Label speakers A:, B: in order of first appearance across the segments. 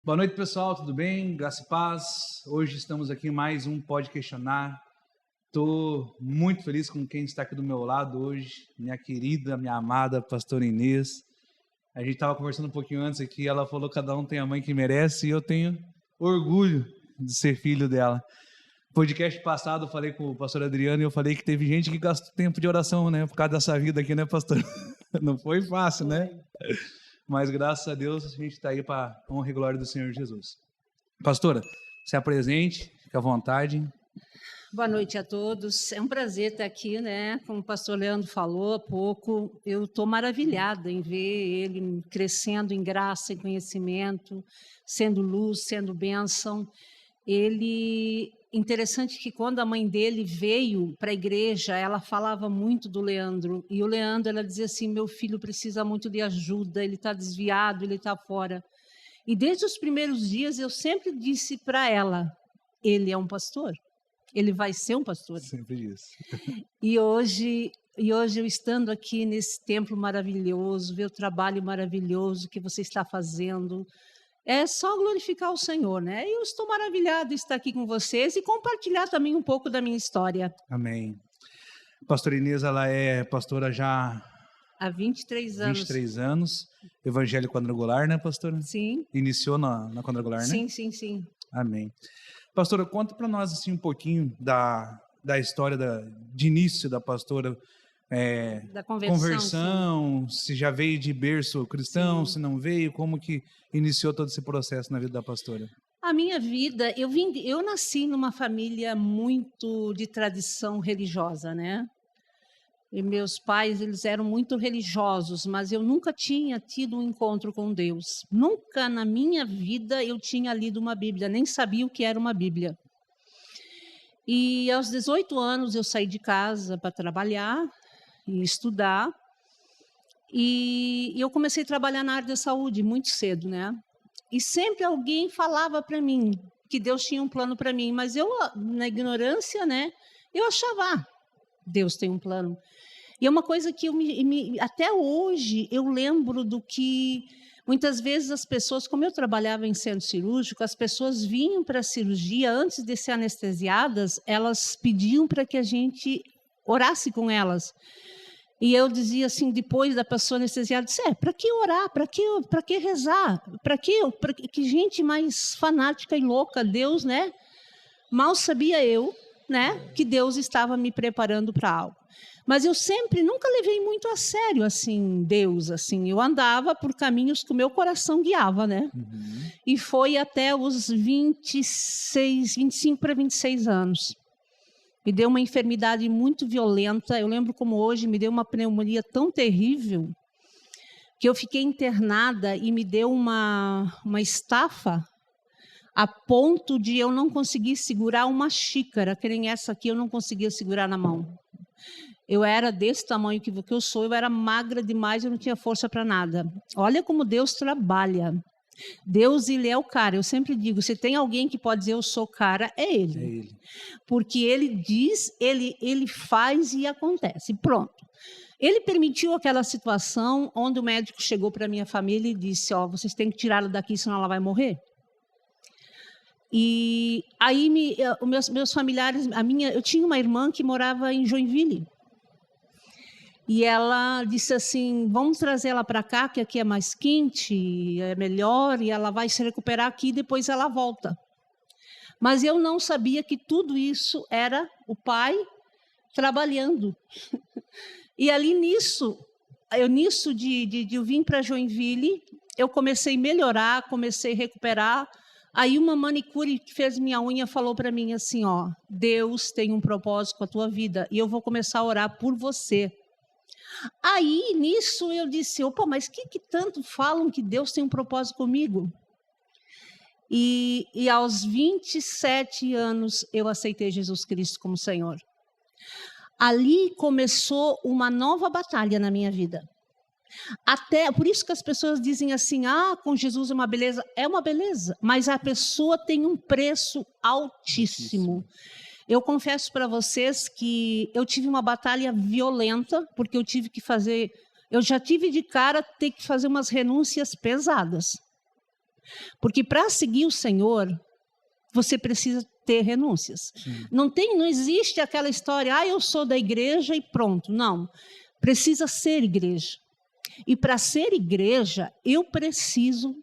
A: Boa noite, pessoal, tudo bem? Graça e paz. Hoje estamos aqui em mais um Pode Questionar. Estou muito feliz com quem está aqui do meu lado hoje, minha querida, minha amada pastora Inês. A gente estava conversando um pouquinho antes aqui, ela falou que cada um tem a mãe que merece e eu tenho orgulho de ser filho dela. No podcast passado eu falei com o pastor Adriano e eu falei que teve gente que gastou tempo de oração, né? Por causa dessa vida aqui, né, pastor? Não foi fácil, né? Mas graças a Deus a gente está aí para a honra e glória do Senhor Jesus. Pastora, se apresente, fique à vontade.
B: Boa noite a todos. É um prazer estar aqui, né? Como o pastor Leandro falou há pouco, eu estou maravilhada em ver ele crescendo em graça e conhecimento, sendo luz, sendo bênção. Interessante que quando a mãe dele veio para a igreja, ela falava muito do Leandro. E o Leandro, ela dizia assim, meu filho precisa muito de ajuda, ele está desviado, ele está fora. E desde os primeiros dias, eu sempre disse para ela, ele é um pastor, ele vai ser um pastor.
A: Sempre isso.
B: E hoje eu estando aqui nesse templo maravilhoso, ver o trabalho maravilhoso que você está fazendo, é só glorificar o Senhor, né? Eu estou maravilhada de estar aqui com vocês e compartilhar também um pouco da minha história.
A: Amém. Pastora Inês, ela é pastora já
B: Há 23 anos.
A: 23 anos, Evangelho Quadrangular, né, pastora?
B: Sim.
A: Iniciou na Quadrangular, né?
B: Sim.
A: Amém. Pastora, conta para nós assim, um pouquinho da história de início da pastora,
B: da conversão,
A: se já veio de berço cristão,
B: sim.
A: Se não veio, como que iniciou todo esse processo na vida da pastora?
B: A minha vida, eu nasci numa família muito de tradição religiosa, né? E meus pais, eles eram muito religiosos, mas eu nunca tinha tido um encontro com Deus. Nunca na minha vida eu tinha lido uma Bíblia, nem sabia o que era uma Bíblia. E aos 18 anos eu saí de casa para trabalhar e estudar. E eu comecei a trabalhar na área da saúde muito cedo, né? E sempre alguém falava para mim que Deus tinha um plano para mim, mas eu, na ignorância, né, eu achava, Deus tem um plano. E é uma coisa que até hoje eu lembro do que muitas vezes as pessoas, como eu trabalhava em centro cirúrgico, as pessoas vinham para a cirurgia, antes de ser anestesiadas, elas pediam para que a gente orasse com elas. E eu dizia assim, depois da pessoa anestesiada, para que orar? Para que rezar? Para que gente mais fanática e louca, Deus, né? Mal sabia eu, né, que Deus estava me preparando para algo. Mas eu nunca levei muito a sério, assim, Deus, assim. Eu andava por caminhos que o meu coração guiava, né? Uhum. E foi até os 25 para 26 anos. Me deu uma enfermidade muito violenta. Eu lembro como hoje me deu uma pneumonia tão terrível que eu fiquei internada e me deu uma estafa a ponto de eu não conseguir segurar uma xícara, que nem essa aqui eu não conseguia segurar na mão. Eu era desse tamanho que eu sou, eu era magra demais, eu não tinha força para nada. Olha como Deus trabalha. Deus, ele é o cara. Eu sempre digo, se tem alguém que pode dizer eu sou cara, é ele.
A: É ele.
B: Porque ele diz, ele faz e acontece. Pronto. Ele permitiu aquela situação onde o médico chegou para a minha família e disse, vocês têm que tirá-la daqui, senão ela vai morrer. E aí meus familiares, eu tinha uma irmã que morava em Joinville. E ela disse assim, vamos trazer ela para cá, que aqui é mais quente, é melhor, e ela vai se recuperar aqui e depois ela volta. Mas eu não sabia que tudo isso era o pai trabalhando. E ali nisso de eu vir para Joinville, eu comecei a melhorar, comecei a recuperar. Aí uma manicure que fez minha unha falou para mim assim, Deus tem um propósito com a tua vida e eu vou começar a orar por você. Aí, nisso, eu disse, mas que tanto falam que Deus tem um propósito comigo? E aos 27 anos, eu aceitei Jesus Cristo como Senhor. Ali começou uma nova batalha na minha vida. Por isso que as pessoas dizem assim, com Jesus é uma beleza, mas a pessoa tem um preço altíssimo. Eu confesso para vocês que eu tive uma batalha violenta, porque eu já tive de cara ter que fazer umas renúncias pesadas. Porque para seguir o Senhor, você precisa ter renúncias. Não existe aquela história, eu sou da igreja e pronto. Não, precisa ser igreja. E para ser igreja, eu preciso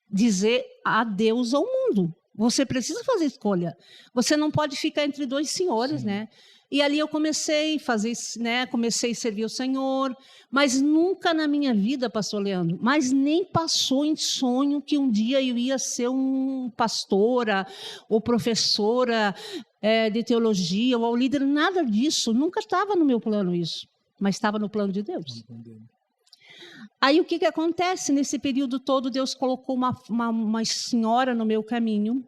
B: dizer adeus ao mundo. Você precisa fazer escolha. Você não pode ficar entre dois senhores, né? E ali eu comecei a fazer, né? Comecei a servir o Senhor, mas nunca na minha vida, pastor Leandro, mas nem passou em sonho que um dia eu ia ser pastora ou professora de teologia ou líder, nada disso. Nunca estava no meu plano isso, mas estava no plano de Deus. Aí o que acontece? Nesse período todo, Deus colocou uma senhora no meu caminho.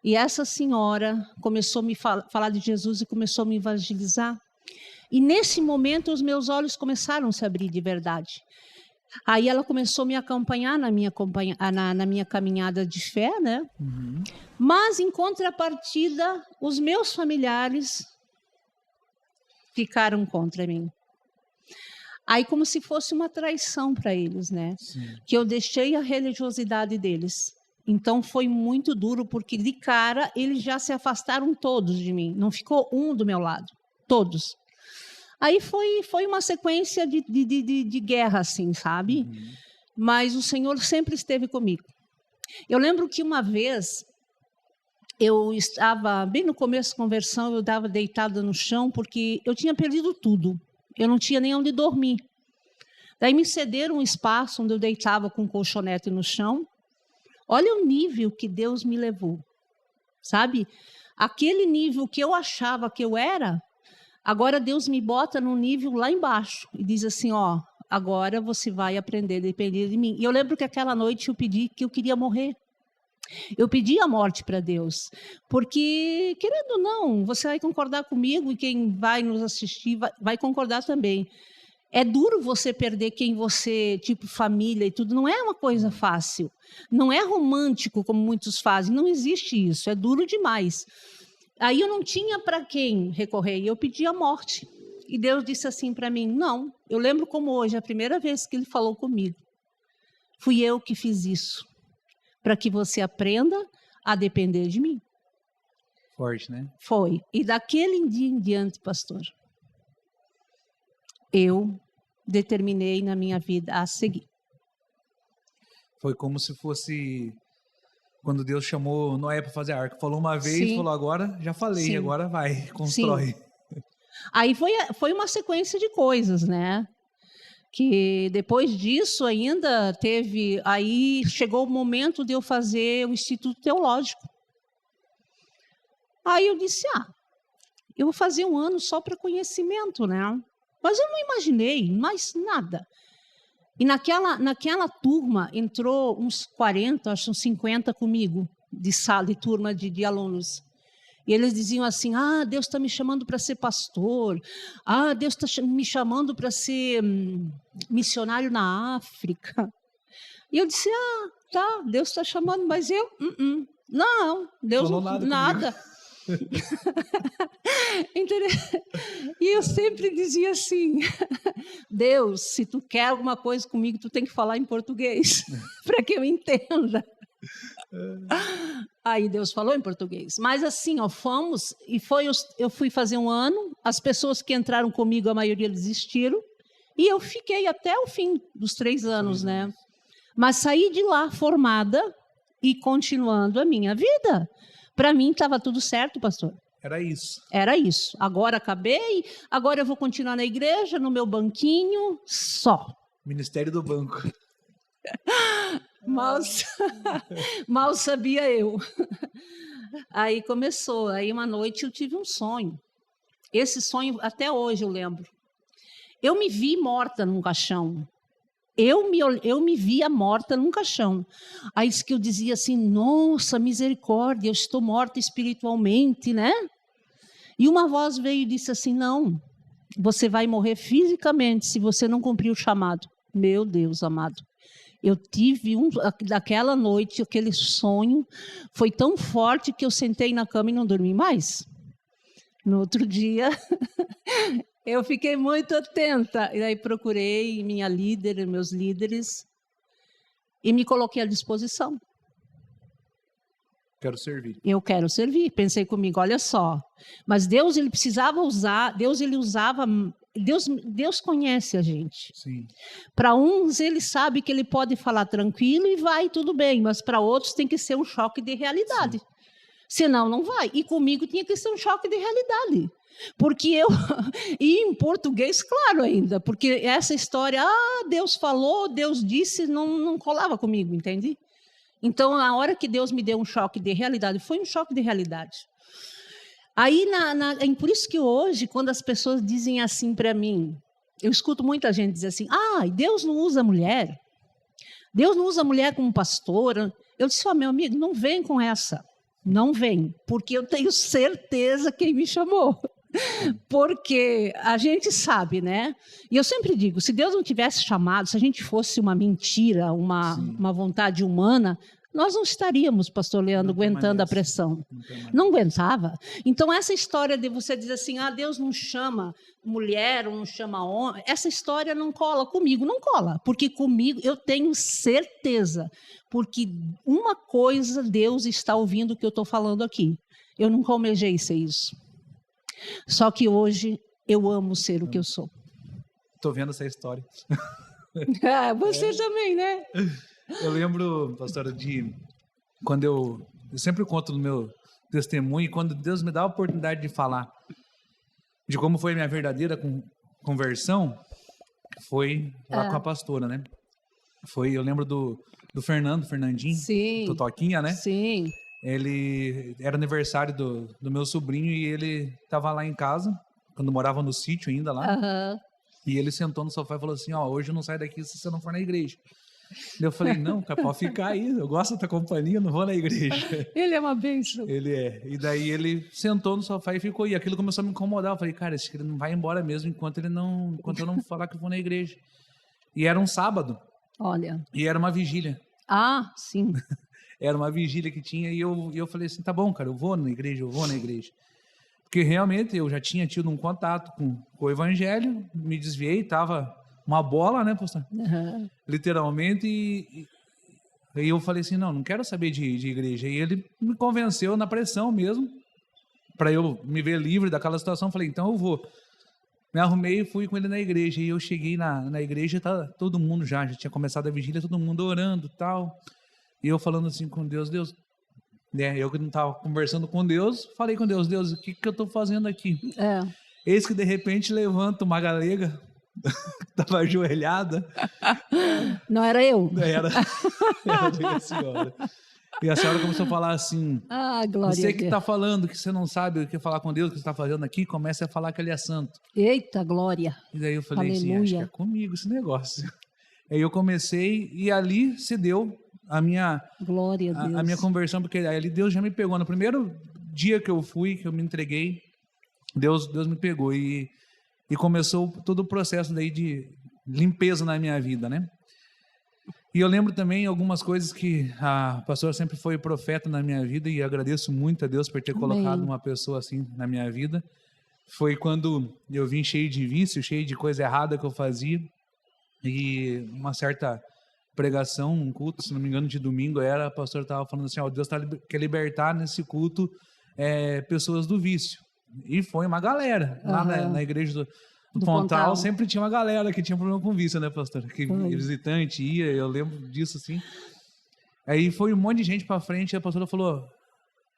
B: E essa senhora começou a me falar de Jesus e começou a me evangelizar. E nesse momento, os meus olhos começaram a se abrir de verdade. Aí ela começou a me acompanhar na minha caminhada de fé, né? Mas, em contrapartida, os meus familiares ficaram contra mim. Aí, como se fosse uma traição para eles, né? Que eu deixei a religiosidade deles. Então, foi muito duro, porque de cara, eles já se afastaram todos de mim. Não ficou um do meu lado. Todos. Aí foi uma sequência de guerra, assim, sabe? Mas o Senhor sempre esteve comigo. Eu lembro que uma vez, eu estava bem no começo da conversão, eu estava deitada no chão, porque eu tinha perdido tudo. Eu não tinha nem onde dormir. Daí me cederam um espaço onde eu deitava com um colchonete no chão. Olha o nível que Deus me levou, sabe? Aquele nível que eu achava que eu era, agora Deus me bota num nível lá embaixo e diz assim, agora você vai aprender a depender de mim. E eu lembro que aquela noite eu pedi que eu queria morrer. Eu pedi a morte para Deus, porque, querendo ou não, você vai concordar comigo e quem vai nos assistir vai concordar também. É duro você perder quem você, tipo família e tudo, não é uma coisa fácil. Não é romântico como muitos fazem, não existe isso, é duro demais. Aí eu não tinha para quem recorrer, e eu pedi a morte. E Deus disse assim para mim, não, eu lembro como hoje, a primeira vez que Ele falou comigo, fui eu que fiz isso, para que você aprenda a depender de mim.
A: Forte, né?
B: Foi. E daquele dia em diante, pastor, eu determinei na minha vida a seguir.
A: Foi como se fosse quando Deus chamou Noé para fazer a arca. Falou uma vez, falou agora, já falei, agora vai, constrói.
B: Aí foi uma sequência de coisas, né? Que depois disso ainda aí chegou o momento de eu fazer o Instituto Teológico. Aí eu disse, eu vou fazer um ano só para conhecimento, né? Mas eu não imaginei mais nada. E naquela turma entrou uns 40, acho uns 50 comigo, de sala, de turma de alunos. E eles diziam assim, Deus está me chamando para ser pastor. Deus está me chamando para ser missionário na África. E eu disse, tá, Deus está chamando, mas eu, não, Deus não, nada. E eu sempre dizia assim, Deus, se tu quer alguma coisa comigo, tu tem que falar em português, para que eu entenda. Aí Deus falou em português. Mas assim, fomos, e eu fui fazer um ano, as pessoas que entraram comigo, a maioria desistiram, e eu fiquei até o fim dos 3 anos, né? Mas saí de lá formada e continuando a minha vida. Para mim estava tudo certo, pastor.
A: Era isso.
B: Era isso. Agora acabei, agora eu vou continuar na igreja, no meu banquinho, só.
A: Ministério do banco.
B: Mal sabia eu. Aí começou, aí uma noite eu tive um sonho. Esse sonho, até hoje eu lembro. Eu me vi morta num caixão. Eu me via morta num caixão. Aí que eu dizia assim, nossa, misericórdia, eu estou morta espiritualmente, né? E uma voz veio e disse assim, não, você vai morrer fisicamente se você não cumprir o chamado. Meu Deus amado. Eu tive daquela noite, aquele sonho, foi tão forte que eu sentei na cama e não dormi mais. No outro dia, eu fiquei muito atenta. E aí procurei minha líder, meus líderes. e me coloquei à disposição.
A: Quero servir.
B: Eu quero servir. Pensei comigo, olha só. Mas Deus, ele precisava usar, Deus, ele usava, Deus conhece a gente.
A: Sim.
B: Para uns, ele sabe que ele pode falar tranquilo e vai, tudo bem. Mas para outros tem que ser um choque de realidade. Sim. Senão, não vai. E comigo tinha que ser um choque de realidade. Porque eu... E em português, claro ainda. Porque essa história, Deus falou, Deus disse, não colava comigo, entende? Então, na hora que Deus me deu um choque de realidade, foi um choque de realidade. Aí, por isso que hoje, quando as pessoas dizem assim para mim, eu escuto muita gente dizer assim, Deus não usa mulher. Deus não usa mulher como pastora. Eu disse, meu amigo, não vem com essa. Não vem, porque eu tenho certeza quem me chamou. Porque a gente sabe, né? E eu sempre digo, se Deus não tivesse chamado, se a gente fosse uma mentira, uma vontade humana, nós não estaríamos, pastor Leandro, aguentando a pressão. Não aguentava. Então, essa história de você dizer assim, Deus não chama mulher, ou não chama homem, essa história não cola comigo, não cola. Porque comigo, eu tenho certeza, porque uma coisa Deus está ouvindo o que eu estou falando aqui. Eu nunca almejei ser isso. Só que hoje eu amo ser o que eu sou.
A: Estou vendo essa história.
B: Você também, né?
A: Eu lembro, pastora, de quando eu sempre conto no meu testemunho, e quando Deus me dá a oportunidade de falar de como foi a minha verdadeira conversão, foi lá com a pastora, né? Eu lembro do Fernandinho,
B: sim,
A: do Toquinha, né?
B: Sim.
A: Ele era aniversário do meu sobrinho e ele estava lá em casa, quando morava no sítio ainda lá.
B: Uhum.
A: E ele sentou no sofá e falou assim, hoje eu não saio daqui se você não for na igreja. Eu falei, não, cara, pode ficar aí, eu gosto da tua companhia, não vou na igreja.
B: Ele é uma bênção.
A: Ele é. E daí ele sentou no sofá e ficou, e aquilo começou a me incomodar. Eu falei, cara, esse cara não vai embora mesmo enquanto eu não falar que eu vou na igreja. E era um sábado.
B: Olha.
A: E era uma vigília.
B: Sim.
A: Era uma vigília que tinha, e eu falei assim, tá bom, cara, eu vou na igreja. Porque realmente eu já tinha tido um contato com o evangelho, me desviei, tava uma bola, né, pastor?
B: Uhum.
A: Literalmente, e eu falei assim, não quero saber de igreja. E ele me convenceu na pressão mesmo, para eu me ver livre daquela situação. Falei, então eu vou. Me arrumei e fui com ele na igreja. E eu cheguei na igreja, tá todo mundo já tinha começado a vigília, todo mundo orando e tal. E eu falando assim com Deus, né? Eu que não estava conversando com Deus, falei com Deus, o que eu estou fazendo aqui? Eis que de repente levanta uma galega, estava ajoelhada.
B: Não era eu?
A: Era a senhora. E a senhora começou a falar assim,
B: glória
A: você que está falando que você não sabe o que falar com Deus, o que você está fazendo aqui, comece a falar que ele é santo.
B: Eita, glória.
A: E daí eu falei
B: Aleluia.
A: assim, acho que é comigo esse negócio. Aí eu comecei e ali se deu a minha,
B: glória a Deus.
A: A minha conversão, porque ali Deus já me pegou. No primeiro dia que eu fui, que eu me entreguei, Deus me pegou e começou todo o processo daí de limpeza na minha vida, né? E eu lembro também algumas coisas que a pastora sempre foi profeta na minha vida e agradeço muito a Deus por ter colocado uma pessoa assim na minha vida. Foi quando eu vim cheio de vício, cheio de coisa errada que eu fazia, e uma certa pregação, um culto, se não me engano, de domingo, a pastora estava falando assim, Deus quer libertar nesse culto pessoas do vício. E foi uma galera. Lá na igreja do Pontal, sempre tinha uma galera que tinha problema com vício, né, pastor? Que visitante ia, eu lembro disso, assim. Aí foi um monte de gente para frente, e a pastora falou,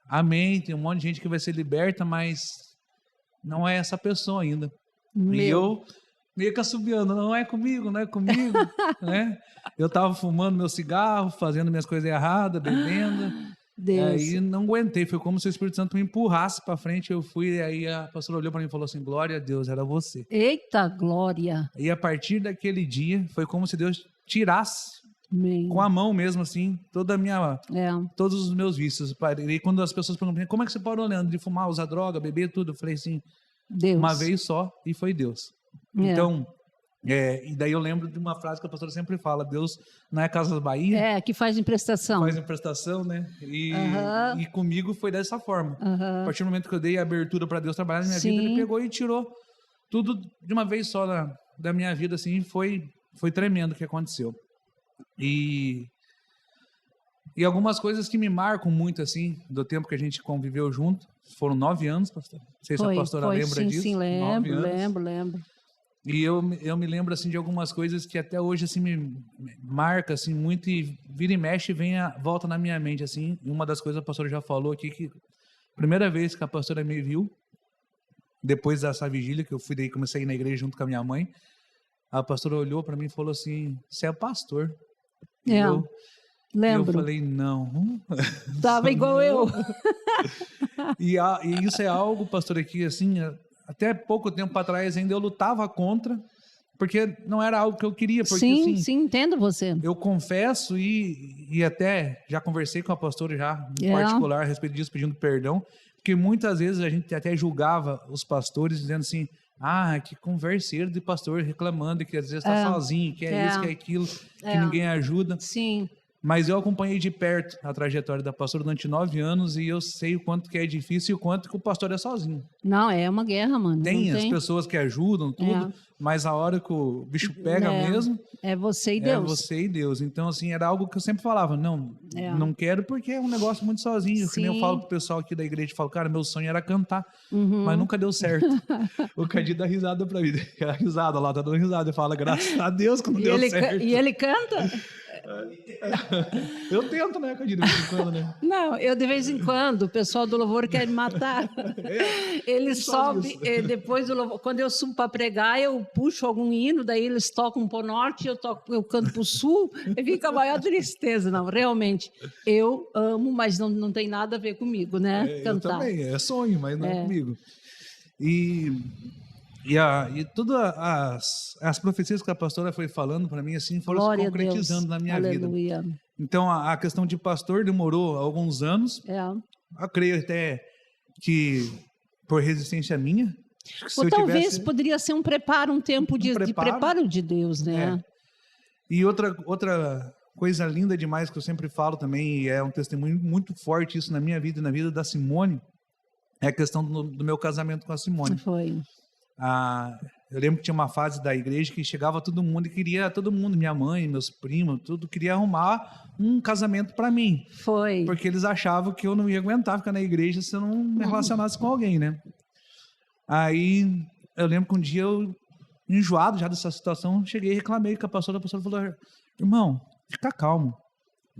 A: amém, tem um monte de gente que vai ser liberta, mas não é essa pessoa ainda. E eu meio que assobiando, não é comigo, né? Eu tava fumando meu cigarro, fazendo minhas coisas erradas, bebendo.
B: Deus.
A: Aí não aguentei, foi como se o Espírito Santo me empurrasse para frente, eu fui, e aí a pastora olhou para mim e falou assim, glória a Deus, era você.
B: Eita, glória.
A: E a partir daquele dia, foi como se Deus tirasse, com a mão mesmo, assim, todos os meus vícios. E quando as pessoas perguntam, como é que você parou, Leandro, de fumar, usar droga, beber, tudo? Eu falei assim,
B: Deus.
A: Uma vez só, e foi Deus. Então, e daí eu lembro de uma frase que a pastora sempre fala, Deus não é Casas Bahia.
B: Que faz emprestação.
A: Faz emprestação, né? E comigo foi dessa forma. A partir do momento que eu dei a abertura para Deus trabalhar na minha vida, ele pegou e tirou tudo de uma vez só da minha vida, assim, foi tremendo o que aconteceu. E E algumas coisas que me marcam muito, assim, do tempo que a gente conviveu junto. Foram 9 anos, pastor. Não sei se a pastora lembra disso.
B: Sim,
A: 9 anos.
B: lembro.
A: E eu me lembro, assim, de algumas coisas que até hoje, assim, me marca, assim, muito, e vira e mexe e volta na minha mente, assim. E uma das coisas a pastora já falou aqui, que a primeira vez que a pastora me viu, depois dessa vigília, que eu fui daí, comecei a ir na igreja junto com a minha mãe, a pastora olhou para mim e falou assim, você é pastor? E eu
B: lembro.
A: falei, não.
B: Tava igual eu.
A: E isso é algo, pastor, aqui, assim, até pouco tempo atrás ainda eu lutava contra, porque não era algo que eu queria. Porque,
B: sim,
A: assim,
B: sim, entendo você.
A: Eu confesso e até já conversei com a pastora já, em particular, a respeito disso, pedindo perdão, porque muitas vezes a gente até julgava os pastores, dizendo assim, que converseiro de pastor, reclamando que às vezes está sozinho, que é isso, que é aquilo, que ninguém ajuda.
B: Sim.
A: Mas eu acompanhei de perto a trajetória da pastora durante 9 anos e eu sei o quanto que é difícil e o quanto que o pastor é sozinho.
B: Não, é uma guerra, mano.
A: Tem as pessoas que ajudam, tudo, mas a hora que o bicho pega mesmo...
B: É você e Deus.
A: É você e Deus. Então, assim, era algo que eu sempre falava, não quero porque é um negócio muito sozinho. Que nem eu falo pro pessoal aqui da igreja, eu falo, cara, meu sonho era cantar, mas nunca deu certo. O Cadi dá risada pra mim. A risada lá, tá dando risada. Eu falo, graças a Deus que não deu certo.
B: E ele canta?
A: Eu tento, né, Cadi, de vez em quando, né?
B: Não, eu de vez em quando, o pessoal do louvor quer me matar. Ele sobe, depois do louvor, quando eu subo para pregar, eu puxo algum hino, daí eles tocam pro norte, eu canto pro sul, e fica a maior tristeza. Não, realmente, eu amo, mas não tem nada a ver comigo, né? Cantar.
A: Eu também, é sonho, mas não é comigo. E todas as profecias que a pastora foi falando para mim, assim, foram se concretizando na minha vida. Então, a questão de pastor demorou alguns anos. Eu creio até que por resistência minha.
B: Ou talvez poderia ser um preparo, um tempo de preparo de Deus, né?
A: E outra coisa linda demais que eu sempre falo também, e é um testemunho muito forte isso na minha vida e na vida da Simone, é a questão do meu casamento com a Simone.
B: Foi.
A: Eu lembro que tinha uma fase da igreja que chegava todo mundo e queria, minha mãe, meus primos, tudo, queria arrumar um casamento para mim.
B: Foi.
A: Porque eles achavam que eu não ia aguentar ficar na igreja se eu não me relacionasse com alguém, né? Aí, eu lembro que um dia eu, enjoado já dessa situação, cheguei e reclamei com a pastora falou, irmão, fica calmo,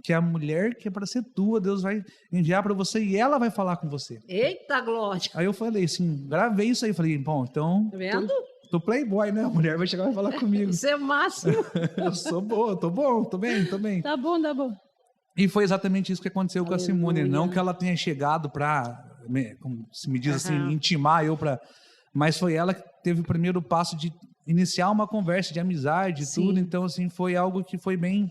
A: que a mulher que é para ser tua, Deus vai enviar para você e ela vai falar com você.
B: Eita, glória!
A: Aí eu falei assim, gravei isso aí, falei, bom, então...
B: Tá vendo?
A: Tô playboy, né? A mulher vai chegar e vai falar comigo.
B: Isso é o máximo.
A: Eu sou boa, tô bom, tô bem.
B: Tá bom.
A: E foi exatamente isso que aconteceu com a Simone. Não que ela tenha chegado para, como se me diz assim, intimar eu para... Mas foi ela que teve o primeiro passo de iniciar uma conversa de amizade e tudo. Então, assim, foi algo que foi bem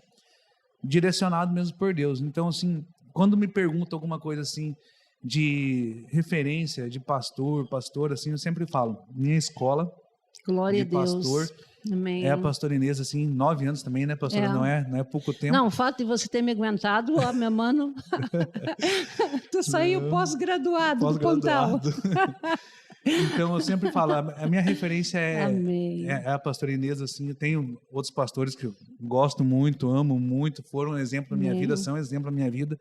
A: direcionado mesmo por Deus. Então, assim, quando me perguntam alguma coisa assim de referência de pastor, assim, eu sempre falo, minha escola
B: glória
A: de pastor, a Deus.
B: Amém.
A: É a pastora Inês, assim, 9 anos também, né, pastora? Não é pouco tempo.
B: Não, o fato de você ter me aguentado, ó, meu mano, tu saiu pós-graduado do Pontal.
A: Então, eu sempre falo, a minha referência é a pastora Inês, assim, eu tenho outros pastores que eu gosto muito, amo muito, foram um exemplo da minha vida, são um exemplo da minha vida,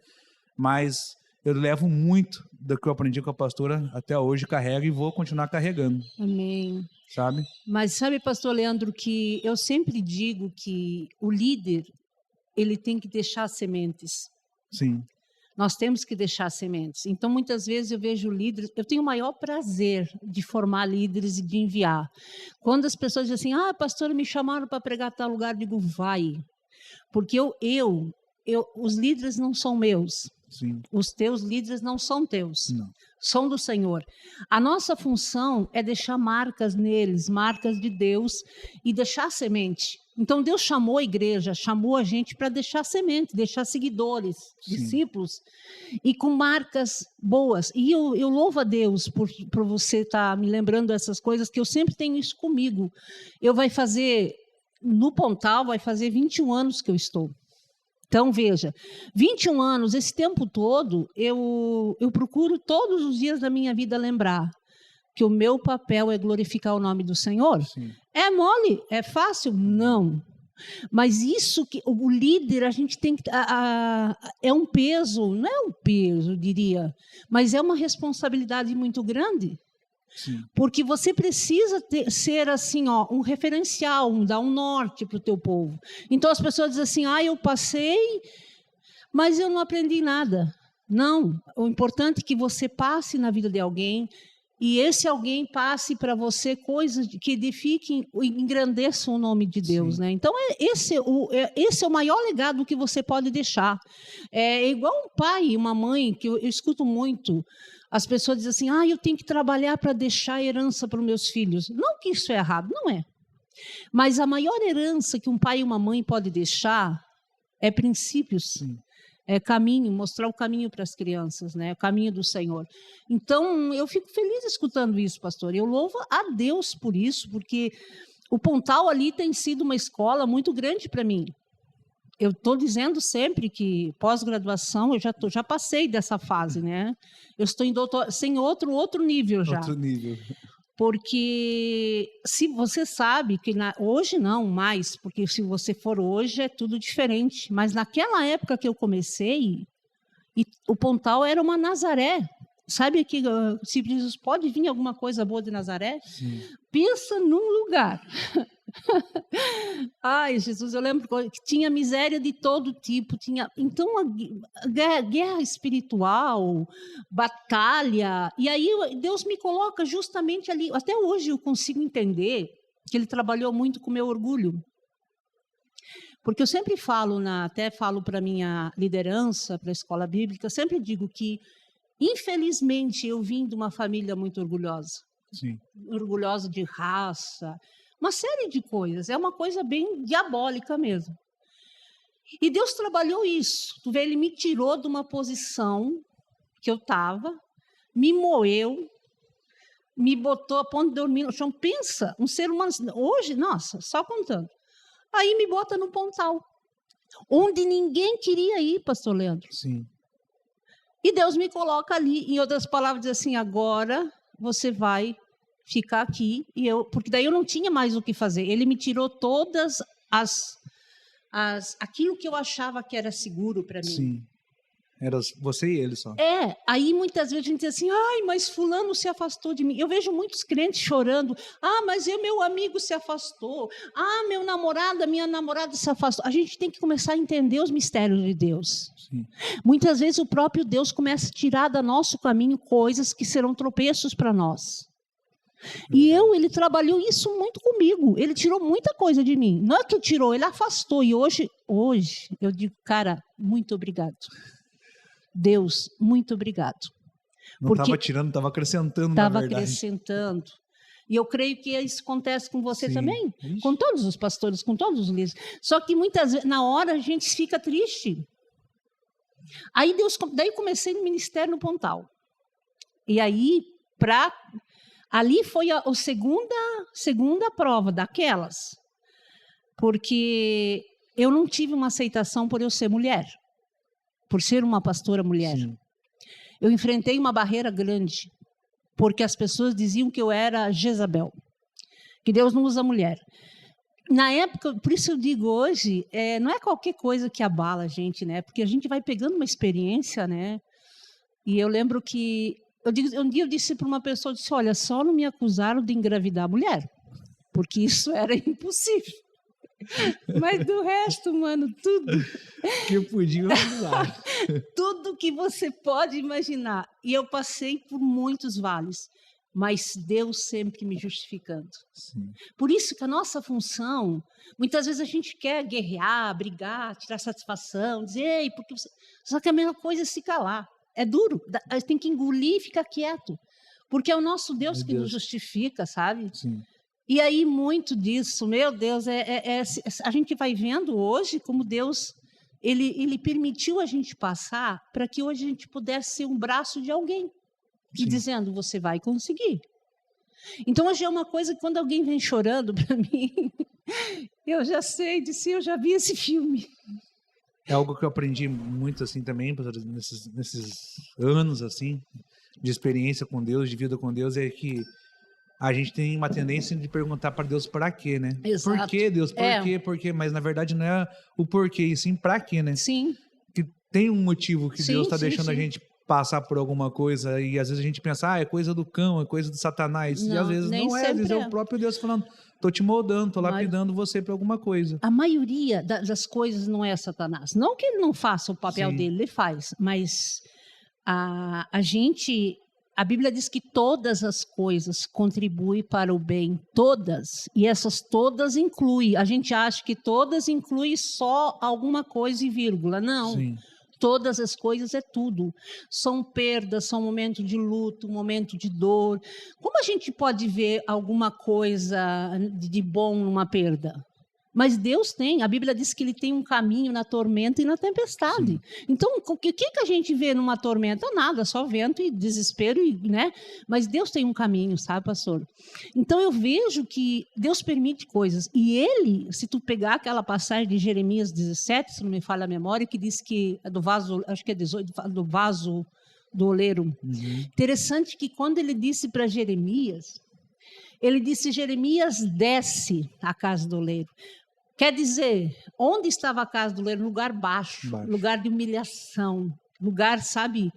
A: mas eu levo muito do que eu aprendi com a pastora até hoje, carrego e vou continuar carregando.
B: Amém.
A: Sabe?
B: Mas sabe, pastor Leandro, que eu sempre digo que o líder, ele tem que deixar sementes.
A: Sim.
B: Nós temos que deixar sementes. Então, muitas vezes eu vejo líderes, eu tenho o maior prazer de formar líderes e de enviar. Quando as pessoas dizem assim, pastora, me chamaram para pregar tal lugar, eu digo, vai. Porque os líderes não são meus.
A: Sim.
B: Os teus líderes não são teus,
A: não.
B: São do Senhor. A nossa função é deixar marcas neles, marcas de Deus e deixar semente. Então Deus chamou a igreja, chamou a gente para deixar semente, deixar seguidores, discípulos e com marcas boas. E eu louvo a Deus por você estar me lembrando dessas coisas, que eu sempre tenho isso comigo. No Pontal, vai fazer 21 anos que eu estou. Então, veja, 21 anos, esse tempo todo, eu procuro todos os dias da minha vida lembrar que o meu papel é glorificar o nome do Senhor.
A: Sim.
B: É mole? É fácil? Não. Mas isso que o líder, a gente tem que. É um peso, não é um peso, eu diria, mas é uma responsabilidade muito grande.
A: Sim.
B: Porque você precisa ser assim, ó, um referencial, dar um norte para o teu povo. Então as pessoas dizem assim: eu passei, mas eu não aprendi nada. Não, o importante é que você passe na vida de alguém e esse alguém passe para você coisas que edifiquem e engrandeçam o nome de Deus, né? Então esse é o maior legado que você pode deixar. É igual um pai e uma mãe, que eu escuto muito. As pessoas dizem assim: eu tenho que trabalhar para deixar herança para os meus filhos. Não que isso é errado, não é. Mas a maior herança que um pai e uma mãe pode deixar é princípios.
A: Sim.
B: É caminho, mostrar o caminho para as crianças, né? O caminho do Senhor. Então, eu fico feliz escutando isso, pastor. Eu louvo a Deus por isso, porque o Pontal ali tem sido uma escola muito grande para mim. Eu estou dizendo sempre que pós-graduação eu já passei dessa fase, né? Eu estou em sem outro nível já.
A: Outro nível.
B: Porque se você sabe que hoje não mais, porque se você for hoje é tudo diferente, mas naquela época que eu comecei, o Pontal era uma Nazaré. Sabe que se diz, pode vir alguma coisa boa de Nazaré?
A: Sim.
B: Pensa num lugar. Ai, Jesus, eu lembro que tinha miséria de todo tipo, então a guerra espiritual, batalha, e aí Deus me coloca justamente ali. Até hoje eu consigo entender que Ele trabalhou muito com o meu orgulho, porque eu sempre falo, até falo para minha liderança, para a escola bíblica, sempre digo que, infelizmente, eu vim de uma família muito orgulhosa.
A: Sim.
B: Orgulhosa de raça, uma série de coisas. É uma coisa bem diabólica mesmo. E Deus trabalhou isso. Tu vê, Ele me tirou de uma posição que eu estava, me moeu, me botou a ponto de dormir no chão. Pensa, um ser humano hoje, nossa, só contando. Aí me bota no Pontal, onde ninguém queria ir, pastor Leandro.
A: Sim.
B: E Deus me coloca ali, em outras palavras, diz assim: agora você vai ficar aqui, porque daí eu não tinha mais o que fazer. Ele me tirou todas aquilo que eu achava que era seguro para mim.
A: Sim. Era você e ele só.
B: Aí muitas vezes a gente diz assim: mas fulano se afastou de mim. Eu vejo muitos crentes chorando: mas meu amigo se afastou. Meu namorado, minha namorada se afastou. A gente tem que começar a entender os mistérios de Deus.
A: Sim.
B: Muitas vezes o próprio Deus começa a tirar do nosso caminho coisas que serão tropeços para nós. E Ele trabalhou isso muito comigo. Ele tirou muita coisa de mim. Não é que tirou, Ele afastou. E hoje eu digo: cara, muito obrigado. Deus, muito obrigado.
A: Não estava tirando, estava acrescentando, na verdade.
B: Estava acrescentando. E eu creio que isso acontece com você também.
A: Ixi.
B: Com todos os pastores, com todos os líderes. Só que muitas vezes, na hora, a gente fica triste. Aí daí comecei no ministério no Pontal. E aí, ali foi a segunda prova daquelas. Porque eu não tive uma aceitação por eu ser mulher. Por ser uma pastora mulher.
A: Sim.
B: Eu enfrentei uma barreira grande. Porque as pessoas diziam que eu era Jezabel. Que Deus não usa mulher. Na época, por isso eu digo hoje, não é qualquer coisa que abala a gente, né? Porque a gente vai pegando uma experiência, né? E eu lembro que um dia eu disse para uma pessoa, disse: olha, só não me acusaram de engravidar mulher, porque isso era impossível. Mas do resto, mano, tudo
A: que eu podia imaginar.
B: Tudo que você pode imaginar. E eu passei por muitos vales, mas Deus sempre me justificando.
A: Sim.
B: Por isso que a nossa função, muitas vezes a gente quer guerrear, brigar, tirar satisfação, dizer: ei, porque você... Só que a mesma coisa é se calar. É duro, tem que engolir e ficar quieto. Porque é o nosso Deus que nos justifica, sabe?
A: Sim.
B: E aí muito disso, meu Deus, a gente vai vendo hoje como Deus, ele permitiu a gente passar para que hoje a gente pudesse ser um braço de alguém. E dizendo: você vai conseguir. Então, hoje é uma coisa que quando alguém vem chorando para mim, eu já sei, eu já vi esse filme.
A: É algo que eu aprendi muito assim também, nesses anos assim de experiência com Deus, de vida com Deus, é que a gente tem uma tendência de perguntar para Deus para quê, né?
B: Exato.
A: Por quê, Deus? Por quê? Por quê? Mas na verdade não é o porquê, e sim para quê, né?
B: Sim.
A: Que tem um motivo que
B: Sim,
A: Deus está
B: sim,
A: deixando a
B: sim.
A: gente passar por alguma coisa, e às vezes a gente pensa, é coisa do cão, é coisa do Satanás. E às
B: Não,
A: vezes
B: nem
A: não é, às vezes é
B: sempre
A: o próprio Deus falando, tô te moldando, tô
B: Mas-
A: lapidando você para alguma coisa.
B: A maioria das coisas não é Satanás. Não que ele não faça o papel
A: Sim.
B: dele, ele faz, mas a gente, a Bíblia diz que todas as coisas contribuem para o bem, todas, e essas todas incluem. A gente acha que todas incluem só alguma coisa e vírgula. Não.
A: Sim.
B: Todas as coisas é tudo. São perdas, são momentos de luto, momento de dor. Como a gente pode ver alguma coisa de bom numa perda? Mas Deus tem, a Bíblia diz que ele tem um caminho na tormenta e na tempestade.
A: Sim.
B: Então, o que a gente vê numa tormenta? Nada, só vento e desespero, né? Mas Deus tem um caminho, sabe, pastor? Então, eu vejo que Deus permite coisas. E ele, se tu pegar aquela passagem de Jeremias 17, se não me falha a memória, que diz que, do vaso, acho que é 18, do vaso do oleiro.
A: Uhum.
B: Interessante que quando ele disse para Jeremias, ele disse, Jeremias, desce à casa do oleiro. Quer dizer, onde estava a casa do oleiro? Lugar baixo, lugar de humilhação, lugar, sabe,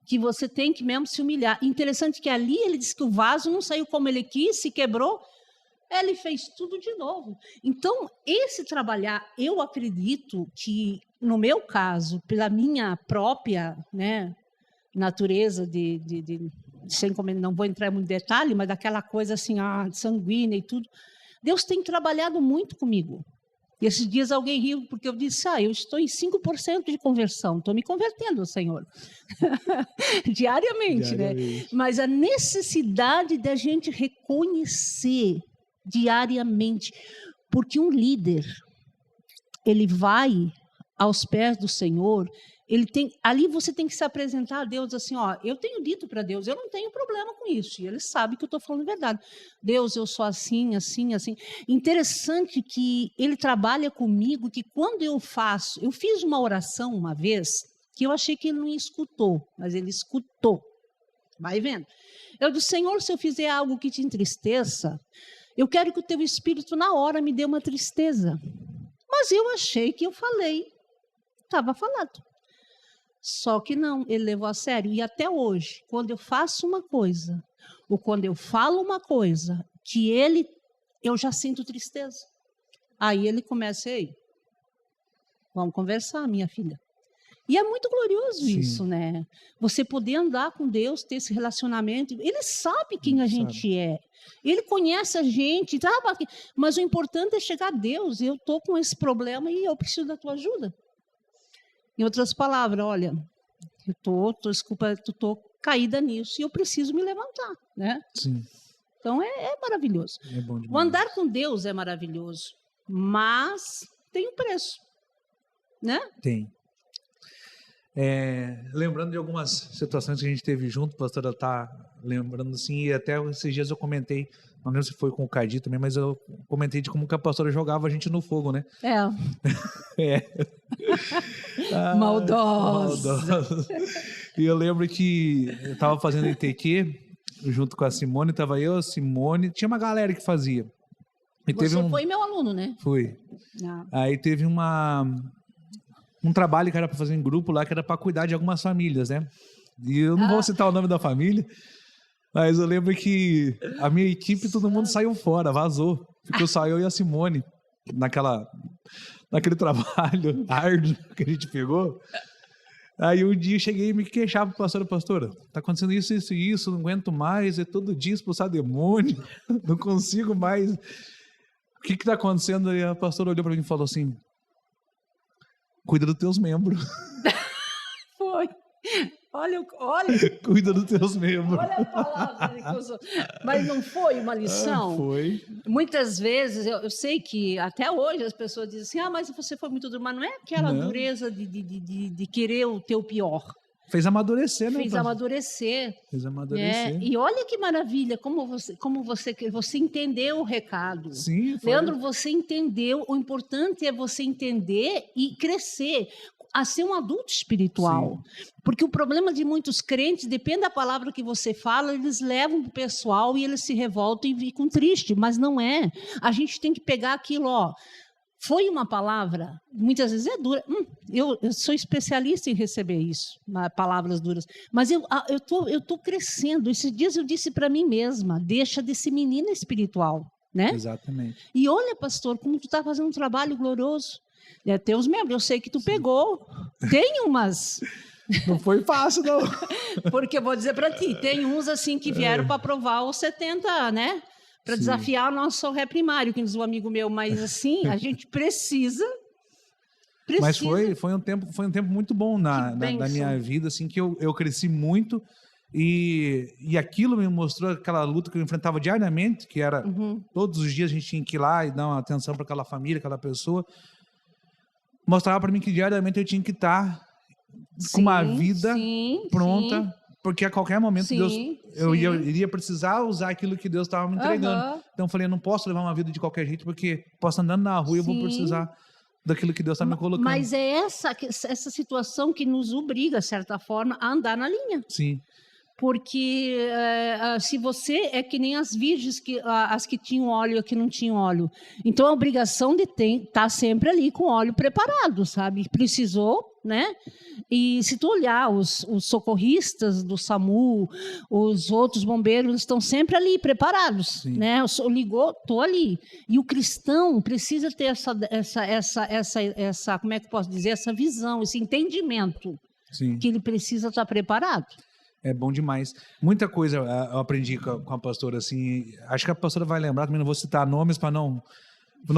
B: que você tem que mesmo se humilhar. Interessante que ali ele disse que o vaso não saiu como ele quis, se quebrou, ele fez tudo de novo. Então, esse trabalhar, eu acredito que, no meu caso, pela minha própria, né, natureza sem comentar, não vou entrar em muito detalhe, mas daquela coisa assim, sanguínea e tudo, Deus tem trabalhado muito comigo. E esses dias alguém riu porque eu disse, eu estou em 5% de conversão, estou me convertendo, Senhor. Diariamente, né? Mas a necessidade da gente reconhecer diariamente, porque um líder, ele vai aos pés do Senhor, ali você tem que se apresentar a Deus assim, eu tenho dito para Deus, eu não tenho problema com isso, e Ele sabe que eu estou falando a verdade. Deus, eu sou assim, assim, assim. Interessante que Ele trabalha comigo, que quando eu fiz uma oração uma vez, que eu achei que Ele não escutou, mas Ele escutou. Vai vendo. Eu disse, Senhor, se eu fizer algo que te entristeça, eu quero que o Teu Espírito na hora me dê uma tristeza. Mas eu achei que eu falei, estava falado. Só que não, ele levou a sério. E até hoje, quando eu faço uma coisa, ou quando eu falo uma coisa, que eu já sinto tristeza. Aí ele começa, ei, vamos conversar, minha filha. E é muito glorioso
A: Sim.
B: isso, né? Você poder andar com Deus, ter esse relacionamento. Ele sabe quem a gente é. Ele conhece a gente, mas o importante é chegar a Deus. Eu estou com esse problema e eu preciso da tua ajuda. Em outras palavras, olha, eu estou caída nisso e eu preciso me levantar, né?
A: Sim.
B: Então é maravilhoso.
A: É bom demais.
B: O andar com Deus é maravilhoso, mas tem um preço, né?
A: Tem. Lembrando de algumas situações que a gente teve junto, a pastora tá lembrando assim, e até esses dias eu comentei, não lembro se foi com o Cardi também, mas eu comentei de como que a pastora jogava a gente no fogo, né? Maldosa. E eu lembro que eu tava fazendo ITQ junto com a Simone, tava eu, a Simone, tinha uma galera que fazia. E
B: Você foi meu aluno, né?
A: Fui. Aí teve um trabalho que era para fazer em grupo lá, que era para cuidar de algumas famílias, né? E eu não vou citar o nome da família, mas eu lembro que a minha equipe, todo mundo saiu fora, vazou. Ficou só eu e a Simone naquele trabalho árduo que a gente pegou. Aí um dia eu cheguei e me queixava para pastora, tá acontecendo isso, isso e isso, não aguento mais, é todo dia expulsar demônio, não consigo mais. O que tá acontecendo? E a pastora olhou para mim e falou assim, cuida dos teus membros.
B: Foi. Olha.
A: Cuida dos teus membros.
B: Olha a palavra que usou. Mas não foi uma lição?
A: Foi.
B: Muitas vezes, eu sei que até hoje as pessoas dizem assim, mas você foi muito duro. Mas não é aquela dureza de querer o teu pior.
A: Fez amadurecer, né?
B: Fez amadurecer. E olha que maravilha, como você entendeu o recado.
A: Sim, foi.
B: Leandro, você entendeu. O importante é você entender e crescer. a ser um adulto espiritual. Sim. Porque o problema de muitos crentes, depende da palavra que você fala, eles levam para o pessoal e eles se revoltam e ficam tristes, mas não é. A gente tem que pegar aquilo, ó. Foi uma palavra, muitas vezes é dura. Eu sou especialista em receber isso, palavras duras. Mas eu tô crescendo. Esses dias eu disse para mim mesma, deixa desse menino espiritual, né?
A: Exatamente.
B: E olha, pastor, como tu está fazendo um trabalho glorioso. Teus membros, eu sei que tu pegou. Tem umas...
A: Não foi fácil, não.
B: Porque eu vou dizer para ti, tem uns assim que vieram para provar os 70, né? Para desafiar o nosso ré primário, que diz um amigo meu, mas assim, a gente precisa.
A: Mas foi um tempo muito bom na minha vida, assim, que eu cresci muito e aquilo me mostrou aquela luta que eu enfrentava diariamente, que era todos os dias a gente tinha que ir lá e dar uma atenção para aquela família, aquela pessoa. Mostrava para mim que diariamente eu tinha que estar com uma vida pronta. Porque a qualquer momento eu iria precisar usar aquilo que Deus estava me entregando. Então eu falei, eu não posso levar uma vida de qualquer jeito, porque posso andando na rua e eu vou precisar daquilo que Deus está me colocando.
B: Mas é essa situação que nos obriga, de certa forma, a andar na linha.
A: Sim.
B: Porque se você é que nem as virgens, as que tinham óleo e as que não tinham óleo. Então a obrigação de estar sempre ali com óleo preparado, sabe? Precisou, né? E se tu olhar os socorristas do SAMU, os outros bombeiros estão sempre ali preparados, né? Ligou, tô ali. E o cristão precisa ter essa como é que eu posso dizer, essa visão, esse entendimento que ele precisa estar preparado.
A: É bom demais. Muita coisa eu aprendi com a pastora, assim. Acho que a pastora vai lembrar, também não vou citar nomes para não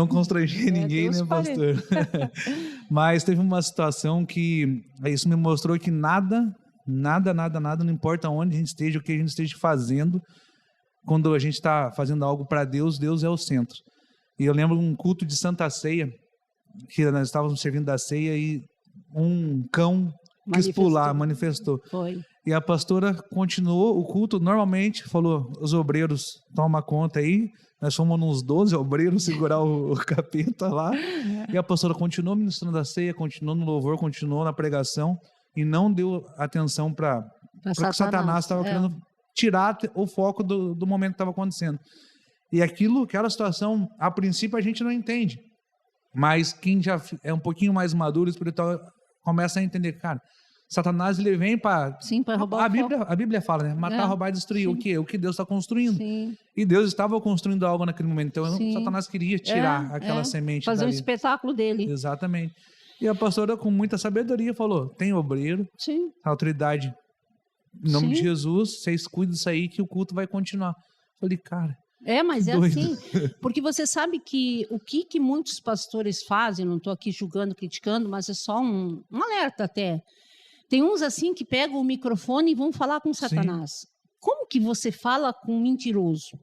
A: constranger ninguém, né, pastor? Mas teve uma situação que isso me mostrou que nada, não importa onde a gente esteja, o que a gente esteja fazendo, quando a gente está fazendo algo para Deus, Deus é o centro. E eu lembro um culto de Santa Ceia, que nós estávamos servindo da ceia e um cão quis pular, manifestou.
B: Foi.
A: E a pastora continuou o culto, normalmente falou, os obreiros, toma conta aí, nós fomos uns 12 obreiros segurar o capeta lá, e a pastora continuou ministrando a ceia, continuou no louvor, continuou na pregação, e não deu atenção para o que Satanás estava querendo tirar o foco do momento que estava acontecendo. E aquela situação, a princípio a gente não entende, mas quem já é um pouquinho mais maduro espiritual começa a entender, cara, Satanás, ele vem para
B: roubar
A: a Bíblia fala, né? Matar, roubar e destruir. O quê? O que Deus está construindo.
B: Sim.
A: E Deus estava construindo algo naquele momento. Então, Satanás queria tirar aquela semente
B: fazer
A: dali.
B: um espetáculo dele.
A: Exatamente. E a pastora, com muita sabedoria, falou, tem obreiro, a autoridade, em nome de Jesus, vocês cuidem disso aí que o culto vai continuar. Falei, cara...
B: mas é
A: doido.
B: assim, porque você sabe que o que muitos pastores fazem, não estou aqui julgando, criticando, mas é só um alerta até. Tem uns assim que pegam o microfone e vão falar com Satanás. Como que você fala com um mentiroso?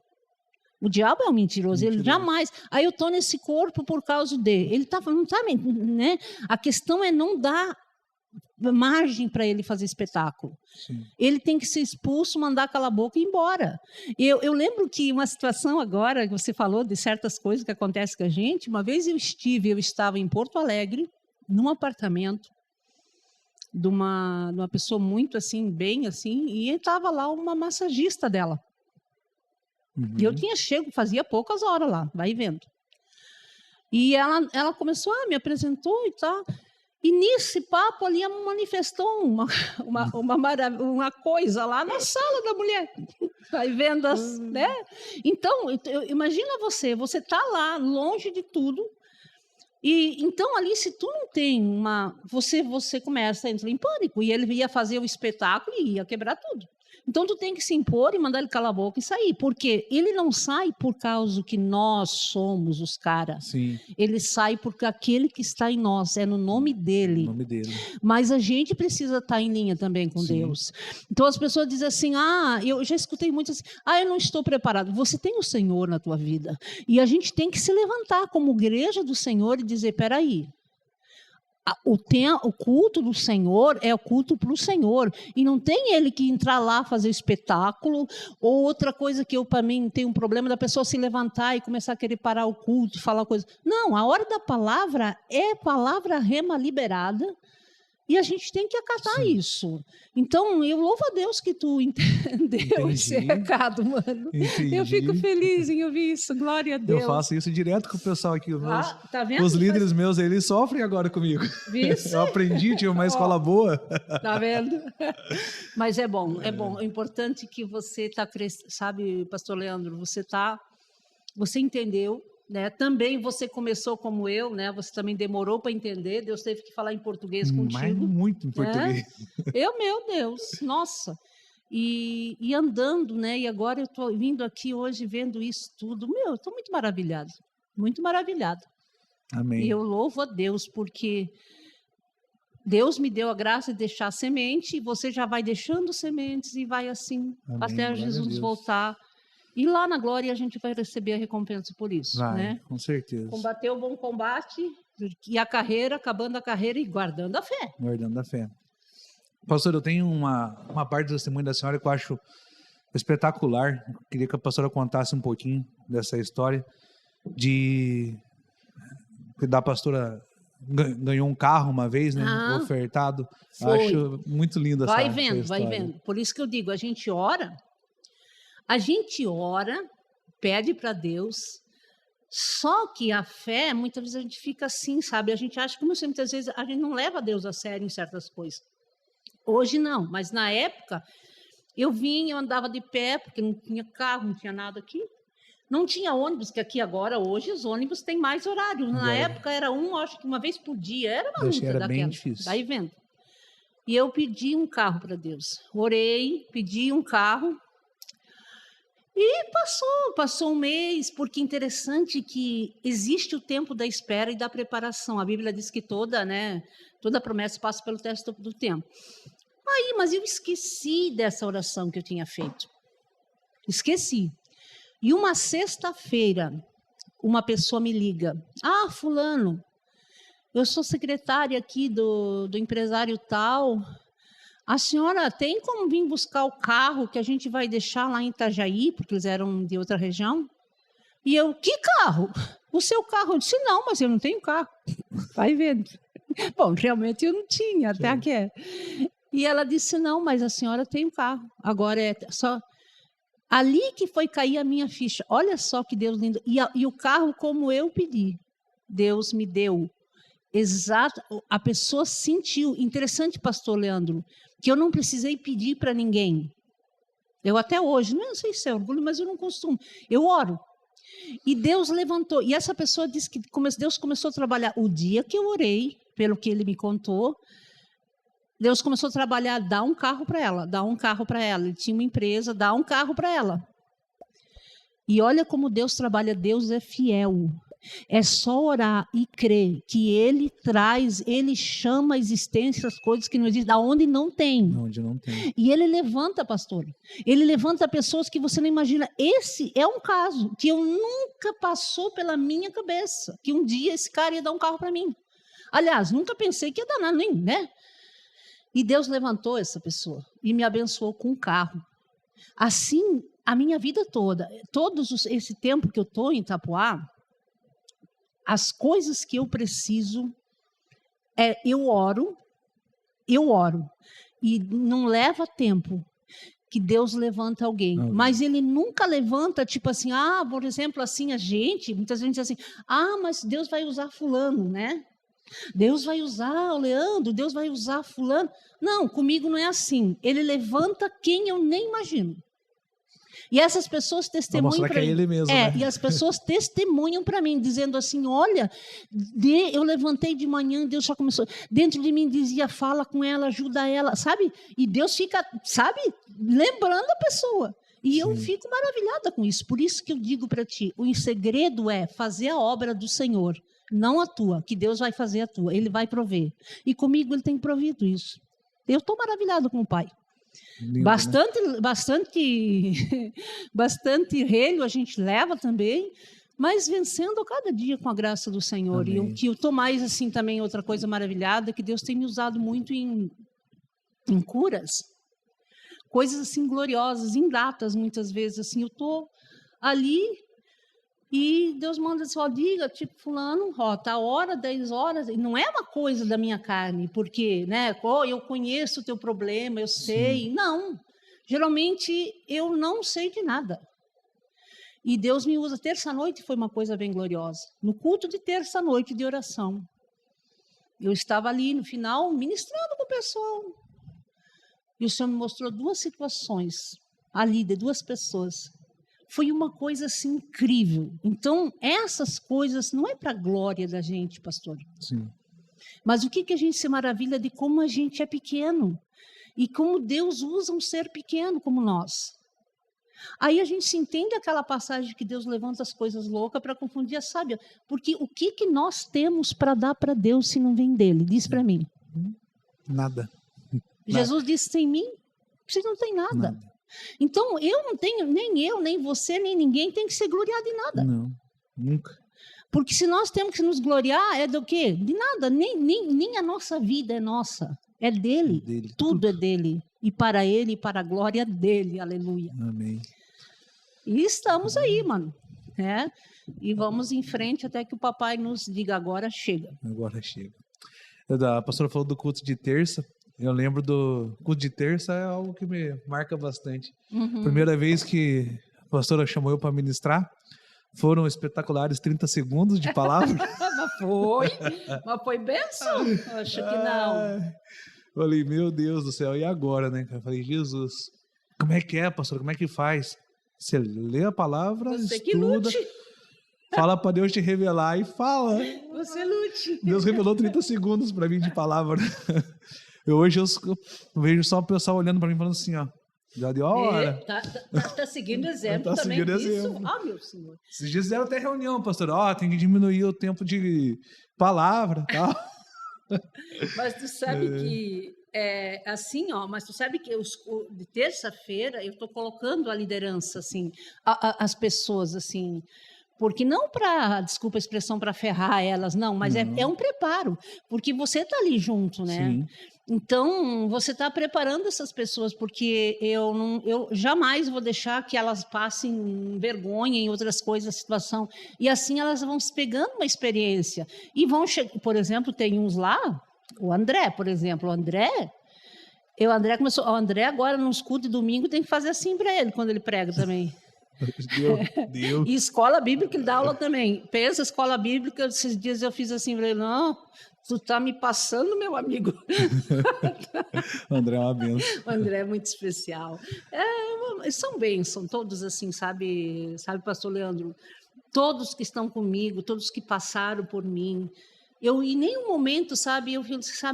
B: O diabo é um mentiroso, ele jamais... Aí eu estou nesse corpo por causa dele. Ele não tá, né? A questão é não dar margem para ele fazer espetáculo. Ele tem que ser expulso, mandar calar a boca e ir embora. Eu lembro que uma situação agora, que você falou de certas coisas que acontecem com a gente, uma vez eu estava em Porto Alegre, num apartamento, de uma pessoa muito assim, bem assim, e estava lá uma massagista dela. E eu tinha chego, fazia poucas horas lá, vai vendo. E ela começou, me apresentou e tal. E nesse papo ali, ela manifestou uma coisa lá na sala da mulher. Vai vendo, né? Então, imagina você está lá, longe de tudo. E então ali, se tu não tem você começa a entrar em pânico, e ele ia fazer o espetáculo e ia quebrar tudo. Então tu tem que se impor e mandar ele calar a boca e sair, porque ele não sai por causa que nós somos os caras. Ele sai porque aquele que está em nós é no nome dele. Mas a gente precisa estar em linha também com Deus. Então as pessoas dizem assim, eu já escutei muito assim, eu não estou preparado. Você tem o Senhor na tua vida. E a gente tem que se levantar como igreja do Senhor e dizer, peraí, o culto do Senhor é o culto para o Senhor, e não tem ele que entrar lá fazer espetáculo, ou outra coisa que para mim tem um problema da pessoa se levantar e começar a querer parar o culto e falar coisa. Não, a hora da palavra é palavra rema liberada, E a gente tem que acatar isso. Então, eu louvo a Deus que tu entendeu esse recado, mano.
A: Entendi.
B: Eu fico feliz em ouvir isso. Glória a Deus.
A: Eu faço isso direto com o pessoal aqui.
B: Tá vendo?
A: Os líderes meus, eles sofrem agora comigo.
B: Isso.
A: Eu aprendi, tinha uma escola boa.
B: Tá vendo? Mas é bom, é bom. É importante que você está crescendo, sabe, pastor Leandro, você entendeu, né? Também você começou como eu, né? Você também demorou para entender. Deus teve que falar em português contigo.
A: Mas muito em português.
B: Meu Deus, nossa. E andando, né? E agora eu estou vindo aqui hoje vendo isso tudo. Eu estou muito maravilhada, muito maravilhada.
A: Amém.
B: E eu louvo a Deus porque Deus me deu a graça de deixar semente e você já vai deixando sementes e vai assim. Amém. Até Jesus voltar. E lá na glória a gente vai receber a recompensa por isso, né?
A: Com certeza.
B: Combater o bom combate e a carreira, acabando a carreira e guardando a fé.
A: Guardando a fé. Pastor, eu tenho uma parte do testemunho da senhora que eu acho espetacular. Eu queria que a pastora contasse um pouquinho dessa história da pastora ganhou um carro uma vez, né? Ofertado.
B: Foi.
A: Acho muito lindo essa história.
B: Vai vendo. Por isso que eu digo, a gente ora, pede para Deus, só que a fé, muitas vezes a gente fica assim, sabe? A gente acha que muitas vezes a gente não leva Deus a sério em certas coisas. Hoje não, mas na época eu andava de pé, porque não tinha carro, não tinha nada aqui. Não tinha ônibus, que aqui agora, hoje, os ônibus têm mais horários. Na época era acho que uma vez por dia, era uma luta daquela.
A: Bem difícil.
B: Daí vendo. E eu pedi um carro para Deus. Orei, pedi um carro. E passou um mês, porque interessante que existe o tempo da espera e da preparação. A Bíblia diz que toda promessa passa pelo teste do tempo. Mas eu esqueci dessa oração que eu tinha feito. Esqueci. E uma sexta-feira, uma pessoa me liga. Fulano, eu sou secretária aqui do empresário tal. A senhora tem como vir buscar o carro que a gente vai deixar lá em Itajaí, porque eles eram de outra região? E eu, que carro? O seu carro? Eu disse, não, mas eu não tenho carro. Vai vendo. Bom, realmente eu não tinha, até aqui é. E ela disse, não, mas a senhora tem um carro. Agora é só... Ali que foi cair a minha ficha. Olha só que Deus lindo. E o carro, como eu pedi, Deus me deu. Exato. A pessoa sentiu. Interessante, pastor Leandro, que eu não precisei pedir para ninguém. Eu até hoje, não sei se é orgulho, mas eu não costumo. Eu oro. E Deus levantou. E essa pessoa disse que Deus começou a trabalhar. O dia que eu orei, pelo que ele me contou, Deus começou a trabalhar, dar um carro para ela. Ele tinha uma empresa, dar um carro para ela. E olha como Deus trabalha, Deus é fiel. É só orar e crer que Ele chama à existência as coisas que não existem, da onde não tem.
A: Onde não tem.
B: E Ele levanta, pastor. Ele levanta pessoas que você não imagina. Esse é um caso que eu nunca passou pela minha cabeça, que um dia esse cara ia dar um carro para mim. Aliás, nunca pensei que ia dar nada, nem, né? E Deus levantou essa pessoa e me abençoou com um carro. Assim, a minha vida toda, esse tempo que eu estou em Itapuá, as coisas que eu preciso, eu oro, e não leva tempo que Deus levanta alguém. Mas Ele nunca levanta, tipo assim, por exemplo, assim, muitas vezes diz assim, mas Deus vai usar fulano, né? Deus vai usar o Leandro, Deus vai usar fulano. Não, comigo não é assim. Ele levanta quem eu nem imagino. E essas pessoas testemunham para mim.
A: Ele mesmo, né?
B: E as pessoas testemunham para mim, dizendo assim, olha, eu levantei de manhã, Deus já começou. Dentro de mim dizia, fala com ela, ajuda ela, sabe? E Deus fica, sabe, lembrando a pessoa. E eu fico maravilhada com isso. Por isso que eu digo para ti, o segredo é fazer a obra do Senhor. Não a tua, que Deus vai fazer a tua, Ele vai prover. E comigo Ele tem provido isso. Eu estou maravilhado com o Pai. Lindo, bastante relho a gente leva também, mas vencendo a cada dia com a graça do Senhor. Amém. E o que eu estou mais assim também, outra coisa maravilhada, que Deus tem me usado muito em curas. Coisas assim gloriosas, indatas muitas vezes. Assim, eu estou ali... E Deus manda assim, ó, diga, tipo, fulano, ó, tá a hora, 10 horas, e não é uma coisa da minha carne, porque, né, eu conheço o teu problema, eu sei.
A: Sim.
B: Não, geralmente eu não sei de nada. E Deus me usa. Terça-noite foi uma coisa bem gloriosa. No culto de terça-noite de oração, eu estava ali no final ministrando com o pessoal. E o Senhor me mostrou 2 situações ali de 2 pessoas. Foi uma coisa assim incrível. Então, essas coisas não é para a glória da gente, pastor.
A: Sim.
B: Mas o que a gente se maravilha de como a gente é pequeno. E como Deus usa um ser pequeno como nós. Aí a gente se entende aquela passagem que Deus levanta as coisas loucas para confundir a sábia. Porque o que nós temos para dar para Deus se não vem dele? Diz para mim.
A: Nada.
B: Jesus disse, sem mim, vocês não têm nada. Então, eu não tenho, nem você, nem ninguém tem que ser gloriado em nada.
A: Não, nunca.
B: Porque se nós temos que nos gloriar, é do quê? De nada, nem a nossa vida é nossa. É dele. Tudo é dele. E para ele, e para a glória dele. Aleluia.
A: Amém.
B: E estamos aí, mano. Né? E vamos em frente até que o papai nos diga, agora chega.
A: Agora chega. A pastora falou do culto de terça. Eu lembro do culto de terça, é algo que me marca bastante. Primeira vez que a pastora chamou eu para ministrar, foram espetaculares 30 segundos de palavra.
B: Mas foi bênção? Acho que não.
A: Falei, meu Deus do céu, e agora, né? Eu falei, Jesus, como é que é, pastor? Como é que faz? Você lê a palavra,
B: você
A: estuda,
B: que lute.
A: Fala para Deus te revelar e fala.
B: Você lute.
A: Deus revelou 30 segundos para mim de palavra. Hoje eu vejo só o pessoal olhando para mim falando assim, ó, já deu a hora.
B: Tá seguindo exemplo também disso. Ah, meu Senhor.
A: Esses dias fizeram até reunião, pastor. Tem que diminuir o tempo de palavra e tal.
B: Mas tu sabe que assim, ó, mas tu sabe que de terça-feira eu estou colocando a liderança, assim, as pessoas, assim, porque não para, desculpa a expressão, para ferrar elas, não, mas é um preparo, porque você está ali junto, né?
A: Sim.
B: Então, você está preparando essas pessoas, porque eu jamais vou deixar que elas passem vergonha em outras coisas, situação. E assim elas vão se pegando uma experiência. E vão chegar, por exemplo, tem uns lá, o André, por exemplo. O André começou. O André agora, nos cultos de domingo, tem que fazer assim para ele, quando ele prega também.
A: Deus.
B: E escola bíblica, ele dá aula também. Pensa, escola bíblica, esses dias eu fiz assim para ele, não. Tu tá me passando, meu amigo.
A: O André é uma benção.
B: O André é muito especial. São bênçãos, todos assim, sabe, pastor Leandro? Todos que estão comigo, todos que passaram por mim. Eu, em nenhum momento,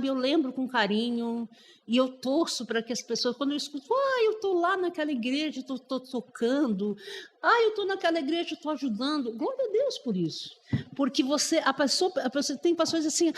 B: eu lembro com carinho e eu torço para que as pessoas, quando eu escuto, eu estou lá naquela igreja, estou tocando, eu estou naquela igreja, estou ajudando. Glória a Deus por isso. Porque a pessoa tem pessoas assim,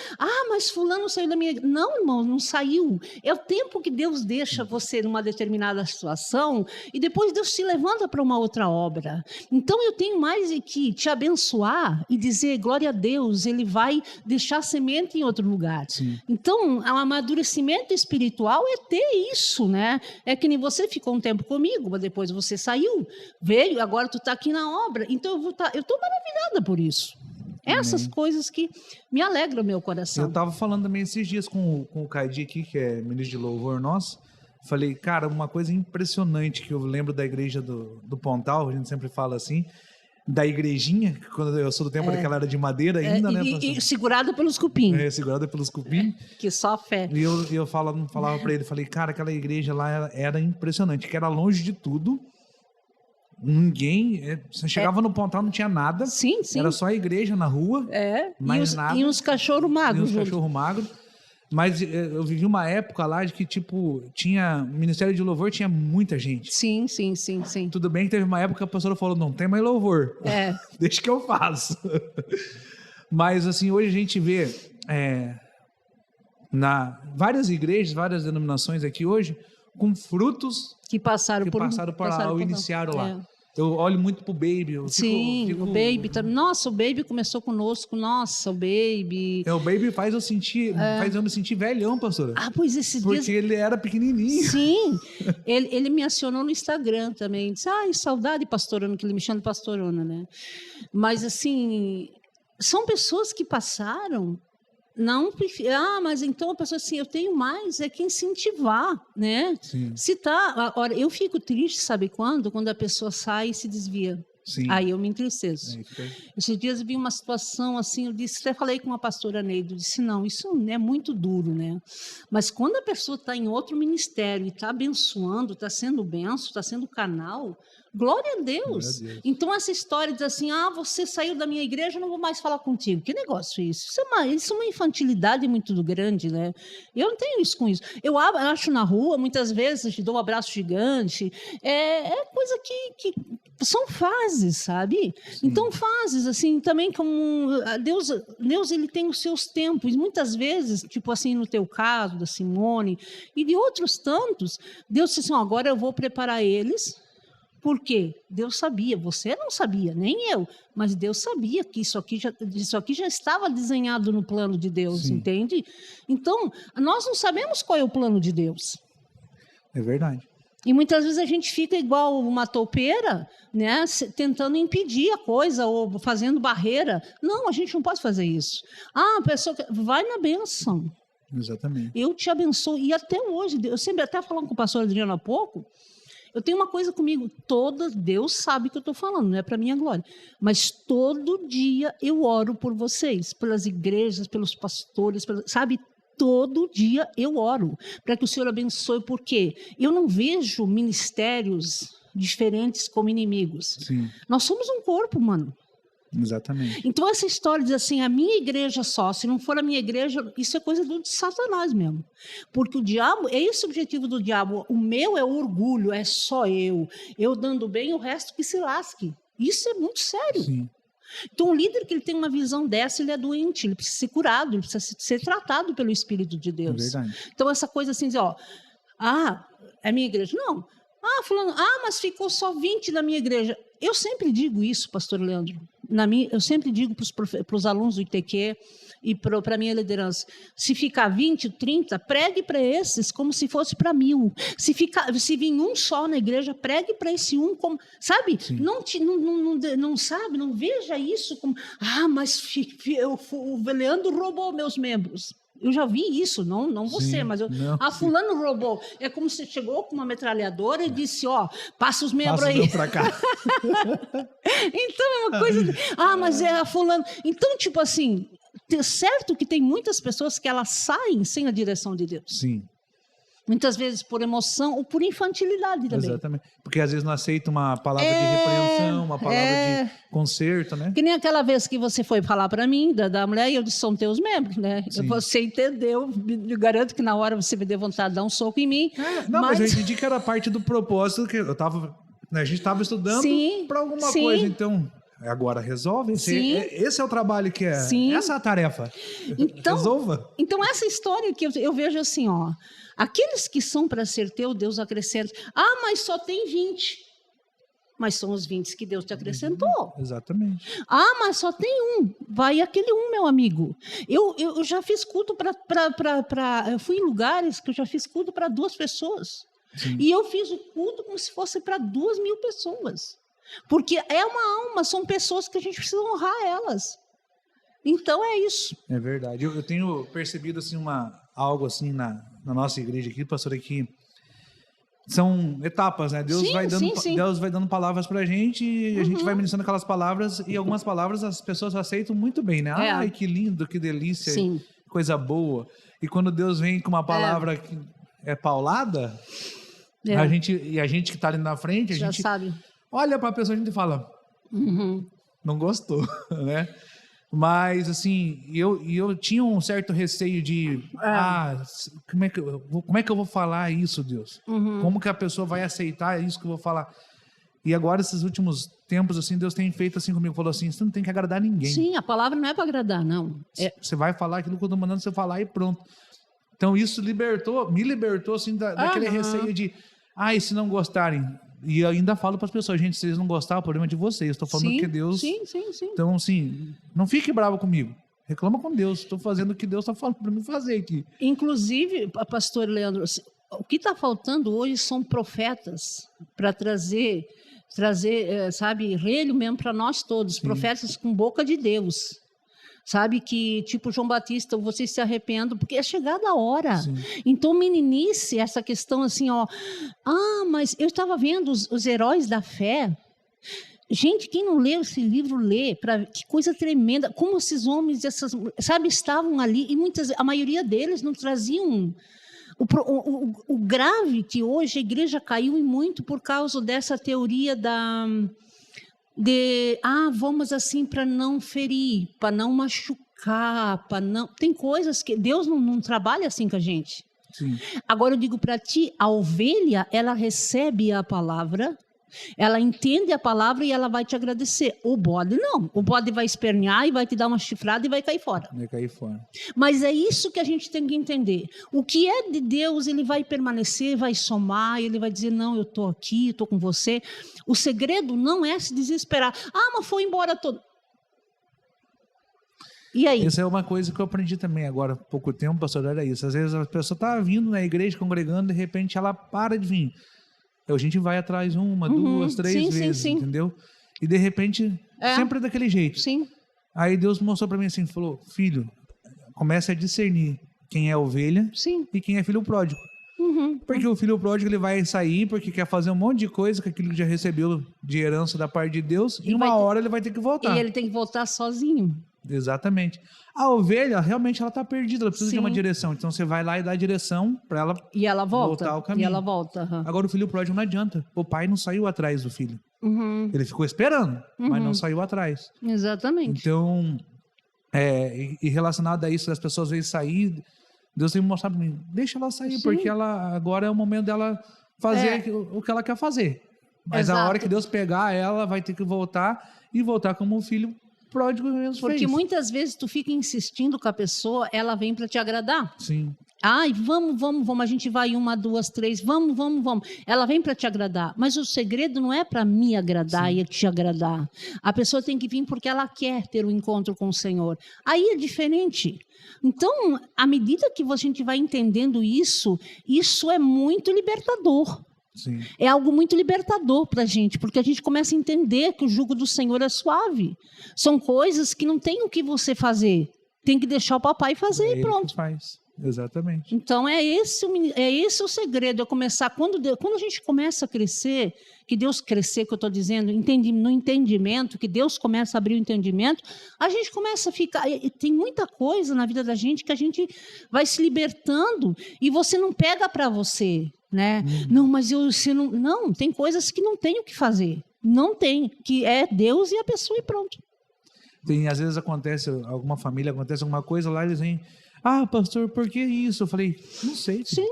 B: mas fulano saiu da minha igreja. Não, irmão, não saiu. É o tempo que Deus deixa você numa determinada situação e depois Deus te levanta para uma outra obra. Então eu tenho mais que te abençoar e dizer, glória a Deus, Ele vai deixar semente em outro lugar.
A: Sim.
B: Então, o amadurecimento espiritual é ter isso, né? É que nem você ficou um tempo comigo, mas depois você saiu, veio, agora tu está aqui na obra. Então eu estou maravilhada por isso. Essas coisas que me alegram o meu coração.
A: Eu estava falando também esses dias com o Caidi aqui, que é ministro de louvor nosso. Falei, cara, uma coisa impressionante que eu lembro da igreja do Pontal, a gente sempre fala assim, da igrejinha, quando eu sou do tempo daquela era de madeira ainda, né?
B: E segurada pelos cupim.
A: Segurada pelos cupim.
B: Que só fé.
A: E eu falava para ele, falei, cara, aquela igreja lá era impressionante, que era longe de tudo. Ninguém, você chegava no Pontal, não tinha nada.
B: Sim.
A: Era só a igreja na rua, mais nada.
B: E uns cachorros magros.
A: Mas eu vivi uma época lá de que, tipo, tinha... O Ministério de Louvor tinha muita gente.
B: Sim.
A: Tudo bem que teve uma época que a pastora falou, não tem mais louvor. Deixa que eu faço. Mas, assim, hoje a gente vê várias igrejas, várias denominações aqui hoje, com frutos
B: que passaram por
A: lá, ou iniciaram lá. Eu olho muito pro Baby.
B: Sim, o Baby também. Nossa, o Baby começou conosco. Nossa, o Baby.
A: O Baby faz eu me sentir velhão, pastora.
B: Pois esses
A: Porque
B: dias...
A: ele era pequenininho.
B: Sim, ele me acionou no Instagram também. Disse, saudade pastorona, que ele me chama de pastorona, né? Mas, assim, são pessoas que passaram... Não, mas então a pessoa assim, eu tenho mais é que incentivar, né?
A: Sim.
B: Se tá, ora, eu fico triste, sabe quando? Quando a pessoa sai e se desvia.
A: Sim.
B: Aí eu me entristeço. Esses dias eu vi uma situação assim, eu disse, até falei com a pastora Neide, eu disse, não, isso é muito duro, né? Mas quando a pessoa está em outro ministério e está abençoando, está sendo benção, está sendo canal, glória a Deus. Então essa história de assim, você saiu da minha igreja, eu não vou mais falar contigo. Que negócio é isso? Isso é uma infantilidade muito grande, né? Eu não tenho isso com isso. Eu acho na rua, muitas vezes, te dou um abraço gigante. É coisa que são fases, sabe? Sim. Então, fases, assim, também como... Deus, ele tem os seus tempos. Muitas vezes, tipo assim, no teu caso, da Simone, e de outros tantos, Deus disse assim, agora eu vou preparar eles. Por quê? Deus sabia, você não sabia, nem eu, mas Deus sabia que isso aqui já estava desenhado no plano de Deus, sim, entende? Então, nós não sabemos qual é o plano de Deus.
A: É verdade.
B: E muitas vezes a gente fica igual uma toupeira, né, tentando impedir a coisa ou fazendo barreira. Não, a gente não pode fazer isso. A pessoa vai na bênção.
A: Exatamente.
B: Eu te abençoo. E até hoje, eu sempre até falando com o pastor Adriano há pouco, eu tenho uma coisa comigo, Deus sabe que eu estou falando, não é para minha glória, mas todo dia eu oro por vocês, pelas igrejas, pelos pastores, sabe? Todo dia eu oro para que o Senhor abençoe, porque eu não vejo ministérios diferentes como inimigos.
A: Sim.
B: Nós somos um corpo, mano.
A: Exatamente.
B: Então essa história de assim, a minha igreja só, se não for a minha igreja, isso é coisa de Satanás mesmo. Porque o diabo, é esse o objetivo do diabo. O meu é o orgulho, é só eu. Eu dando bem, o resto que se lasque. Isso é muito sério.
A: Sim.
B: Então, um líder que ele tem uma visão dessa, ele é doente, ele precisa ser curado, ele precisa ser tratado pelo Espírito de Deus.
A: É verdade.
B: Então, essa coisa assim, dizer, é minha igreja. Não. Fulano, mas ficou só 20 da minha igreja. Eu sempre digo isso, pastor Leandro. Eu sempre digo para os alunos do ITQ e para a minha liderança, se ficar 20, 30, pregue para esses como se fosse para 1000. Se vir um só na igreja, pregue para esse um como, sabe? Não sabe, não veja isso como, mas o Leandro roubou meus membros. Eu já vi isso, não você,
A: sim,
B: mas fulano roubou. É como se chegou com uma metralhadora e disse, passa os membros aí.
A: Para cá.
B: Então é uma coisa, mas é a fulano. Então, tipo assim, certo que tem muitas pessoas que elas saem sem a direção de Deus.
A: Sim.
B: Muitas vezes por emoção ou por infantilidade também.
A: Exatamente. Porque às vezes não aceita uma palavra de repreensão, uma palavra de conserto, né?
B: Que nem aquela vez que você foi falar para mim, da mulher, e eu disse, são teus membros, né?
A: Sim.
B: Você entendeu, eu garanto que na hora você me deu vontade de dar um soco em mim.
A: Mas eu entendi que era parte do propósito que eu tava, a gente estava estudando para alguma coisa, então... Agora resolve. Esse é o trabalho que é. Sim. Essa é a tarefa.
B: Então,
A: resolva.
B: Então, essa história que eu vejo assim, aqueles que são para ser teu, Deus acrescenta. Mas só tem 20. Mas são os 20 que Deus te acrescentou.
A: Exatamente.
B: Mas só tem um. Vai aquele um, meu amigo. Eu já fiz culto eu fui em lugares que eu já fiz culto para 2 pessoas. Sim. E eu fiz o culto como se fosse para 2.000 pessoas. Porque é uma alma, são pessoas que a gente precisa honrar elas. Então é isso.
A: É verdade. Eu tenho percebido assim, algo assim na nossa igreja aqui, pastor, que são etapas, né? Deus vai dando palavras pra gente e a gente vai ministrando aquelas palavras e algumas palavras as pessoas aceitam muito bem, né? Ai, que lindo, que delícia, sim, coisa boa. E quando Deus vem com uma palavra que é paulada, a gente que tá ali na frente, a gente
B: sabe.
A: Olha para a pessoa e a gente fala, não gostou, né? Mas, assim, eu tinha um certo receio de, como é que eu vou falar isso, Deus? Como que a pessoa vai aceitar isso que eu vou falar? E agora, esses últimos tempos, assim, Deus tem feito assim comigo, falou assim, você não tem que agradar ninguém.
B: Sim, a palavra não é para agradar, não.
A: Você vai falar aquilo que eu estou mandando você falar e pronto. Então, isso me libertou, assim, daquele receio de, e se não gostarem? E ainda falo para as pessoas, gente, se eles não gostarem, o problema é de vocês. Estou falando
B: sim,
A: que Deus...
B: Sim.
A: Então, assim, não fique bravo comigo. Reclama com Deus. Estou fazendo o que Deus está falando para mim fazer aqui.
B: Inclusive, pastor Leandro, o que está faltando hoje são profetas para trazer, sabe, relho mesmo para nós todos. Sim. Profetas com boca de Deus. Sabe, que tipo João Batista, vocês se arrependam, porque é chegada a hora. Sim. Então, meninice essa questão assim, ó. Mas eu estava vendo os heróis da fé. Gente, quem não leu esse livro, lê. Que coisa tremenda. Como esses homens, sabe, estavam ali, e a maioria deles não traziam... O grave que hoje a igreja caiu em muito por causa dessa teoria vamos assim para não ferir, para não machucar, para não... Tem coisas que Deus não trabalha assim com a gente.
A: Sim.
B: Agora eu digo para ti, a ovelha, ela recebe a palavra, ela entende a palavra e ela vai te agradecer. O bode não. O bode vai espernear e vai te dar uma chifrada e vai cair fora.
A: Vai cair fora.
B: Mas é isso que a gente tem que entender. O que é de Deus, ele vai permanecer, vai somar, ele vai dizer, não, eu estou aqui, estou com você. O segredo não é se desesperar. Mas foi embora todo. E aí?
A: Essa é uma coisa que eu aprendi também agora há pouco tempo, pastor, era isso. Às vezes a pessoa está vindo na igreja, congregando, de repente ela para de vir. A gente vai atrás uma, duas, três vezes, sim. Entendeu? E de repente, sempre daquele jeito.
B: Sim.
A: Aí Deus mostrou para mim assim, falou, filho, comece a discernir quem é ovelha e quem é filho pródigo. Porque o filho pródigo ele vai sair porque quer fazer um monte de coisa com aquilo que já recebeu de herança da parte de Deus e uma hora ele vai ter que voltar.
B: E ele tem que voltar sozinho.
A: Exatamente. A ovelha, realmente, ela está perdida, ela precisa de uma direção. Então, você vai lá e dá a direção para ela voltar ao caminho.
B: E ela volta.
A: Agora, o filho pródigo não adianta. O pai não saiu atrás do filho. Ele ficou esperando, mas não saiu atrás.
B: Exatamente.
A: Então, e relacionado a isso, das pessoas às vezes sair, Deus tem que mostrar para mim, deixa ela sair, porque agora é o momento dela fazer o que ela quer fazer. Mas a hora que Deus pegar ela, vai ter que voltar como um filho pródigo mesmo.
B: Porque muitas vezes tu fica insistindo com a pessoa, ela vem para te agradar.
A: Sim.
B: Vamos, a gente vai 1, 2, 3, vamos. Ela vem para te agradar, mas o segredo não é para me agradar e te agradar. A pessoa tem que vir porque ela quer ter um encontro com o Senhor. Aí é diferente. Então, à medida que a gente vai entendendo isso é muito libertador.
A: Sim.
B: É algo muito libertador para a gente, porque a gente começa a entender que o jugo do Senhor é suave. São coisas que não tem o que você fazer. Tem que deixar o papai fazer e pronto.
A: Que faz. Exatamente.
B: Então, é esse o segredo. É começar, quando a gente começa a crescer, que Deus crescer, que eu estou dizendo, no entendimento, que Deus começa a abrir o entendimento, a gente começa a ficar... Tem muita coisa na vida da gente que a gente vai se libertando e você não pega para você, né? Não, mas não, tem coisas que não tem o que fazer. Não tem, que é Deus e a pessoa e pronto.
A: Às vezes acontece, alguma família, acontece alguma coisa lá, eles vêm, pastor, por que isso? Eu falei, não sei.
B: Sim.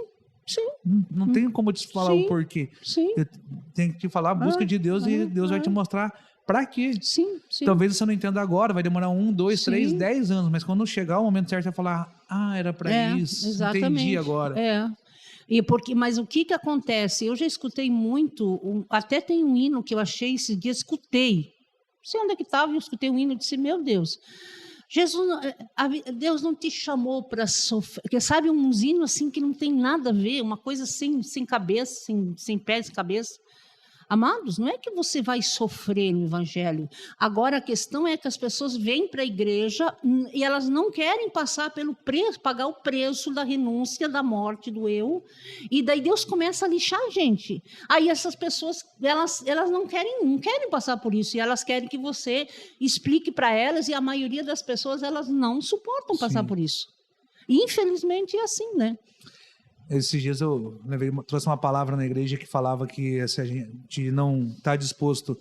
A: Não tenho como te falar o porquê.
B: Sim.
A: Eu tenho que te falar a busca de Deus e Deus vai te mostrar para quê.
B: Sim.
A: Talvez você não entenda agora, vai demorar 1, 2, 3, 10 anos, mas quando chegar o momento certo, você vai falar, era para isso.
B: Exatamente.
A: Entendi agora.
B: Mas o que acontece? Eu já escutei muito, até tem um hino que eu achei esse dia, escutei. Não sei onde é que estava, eu escutei um hino e disse, meu Deus, Deus não te chamou para sofrer. Porque sabe, um hino assim que não tem nada a ver, uma coisa sem cabeça, sem pés e cabeça. Amados, não é que você vai sofrer no evangelho. Agora a questão é que as pessoas vêm para a igreja e elas não querem pagar o preço da renúncia, da morte, do eu. E daí Deus começa a lixar a gente. Aí essas pessoas, elas não querem passar por isso. E elas querem que você explique para elas. E a maioria das pessoas, elas não suportam passar por isso. E, infelizmente é assim, né?
A: Esses dias eu trouxe uma palavra na igreja que falava que se a gente não está disposto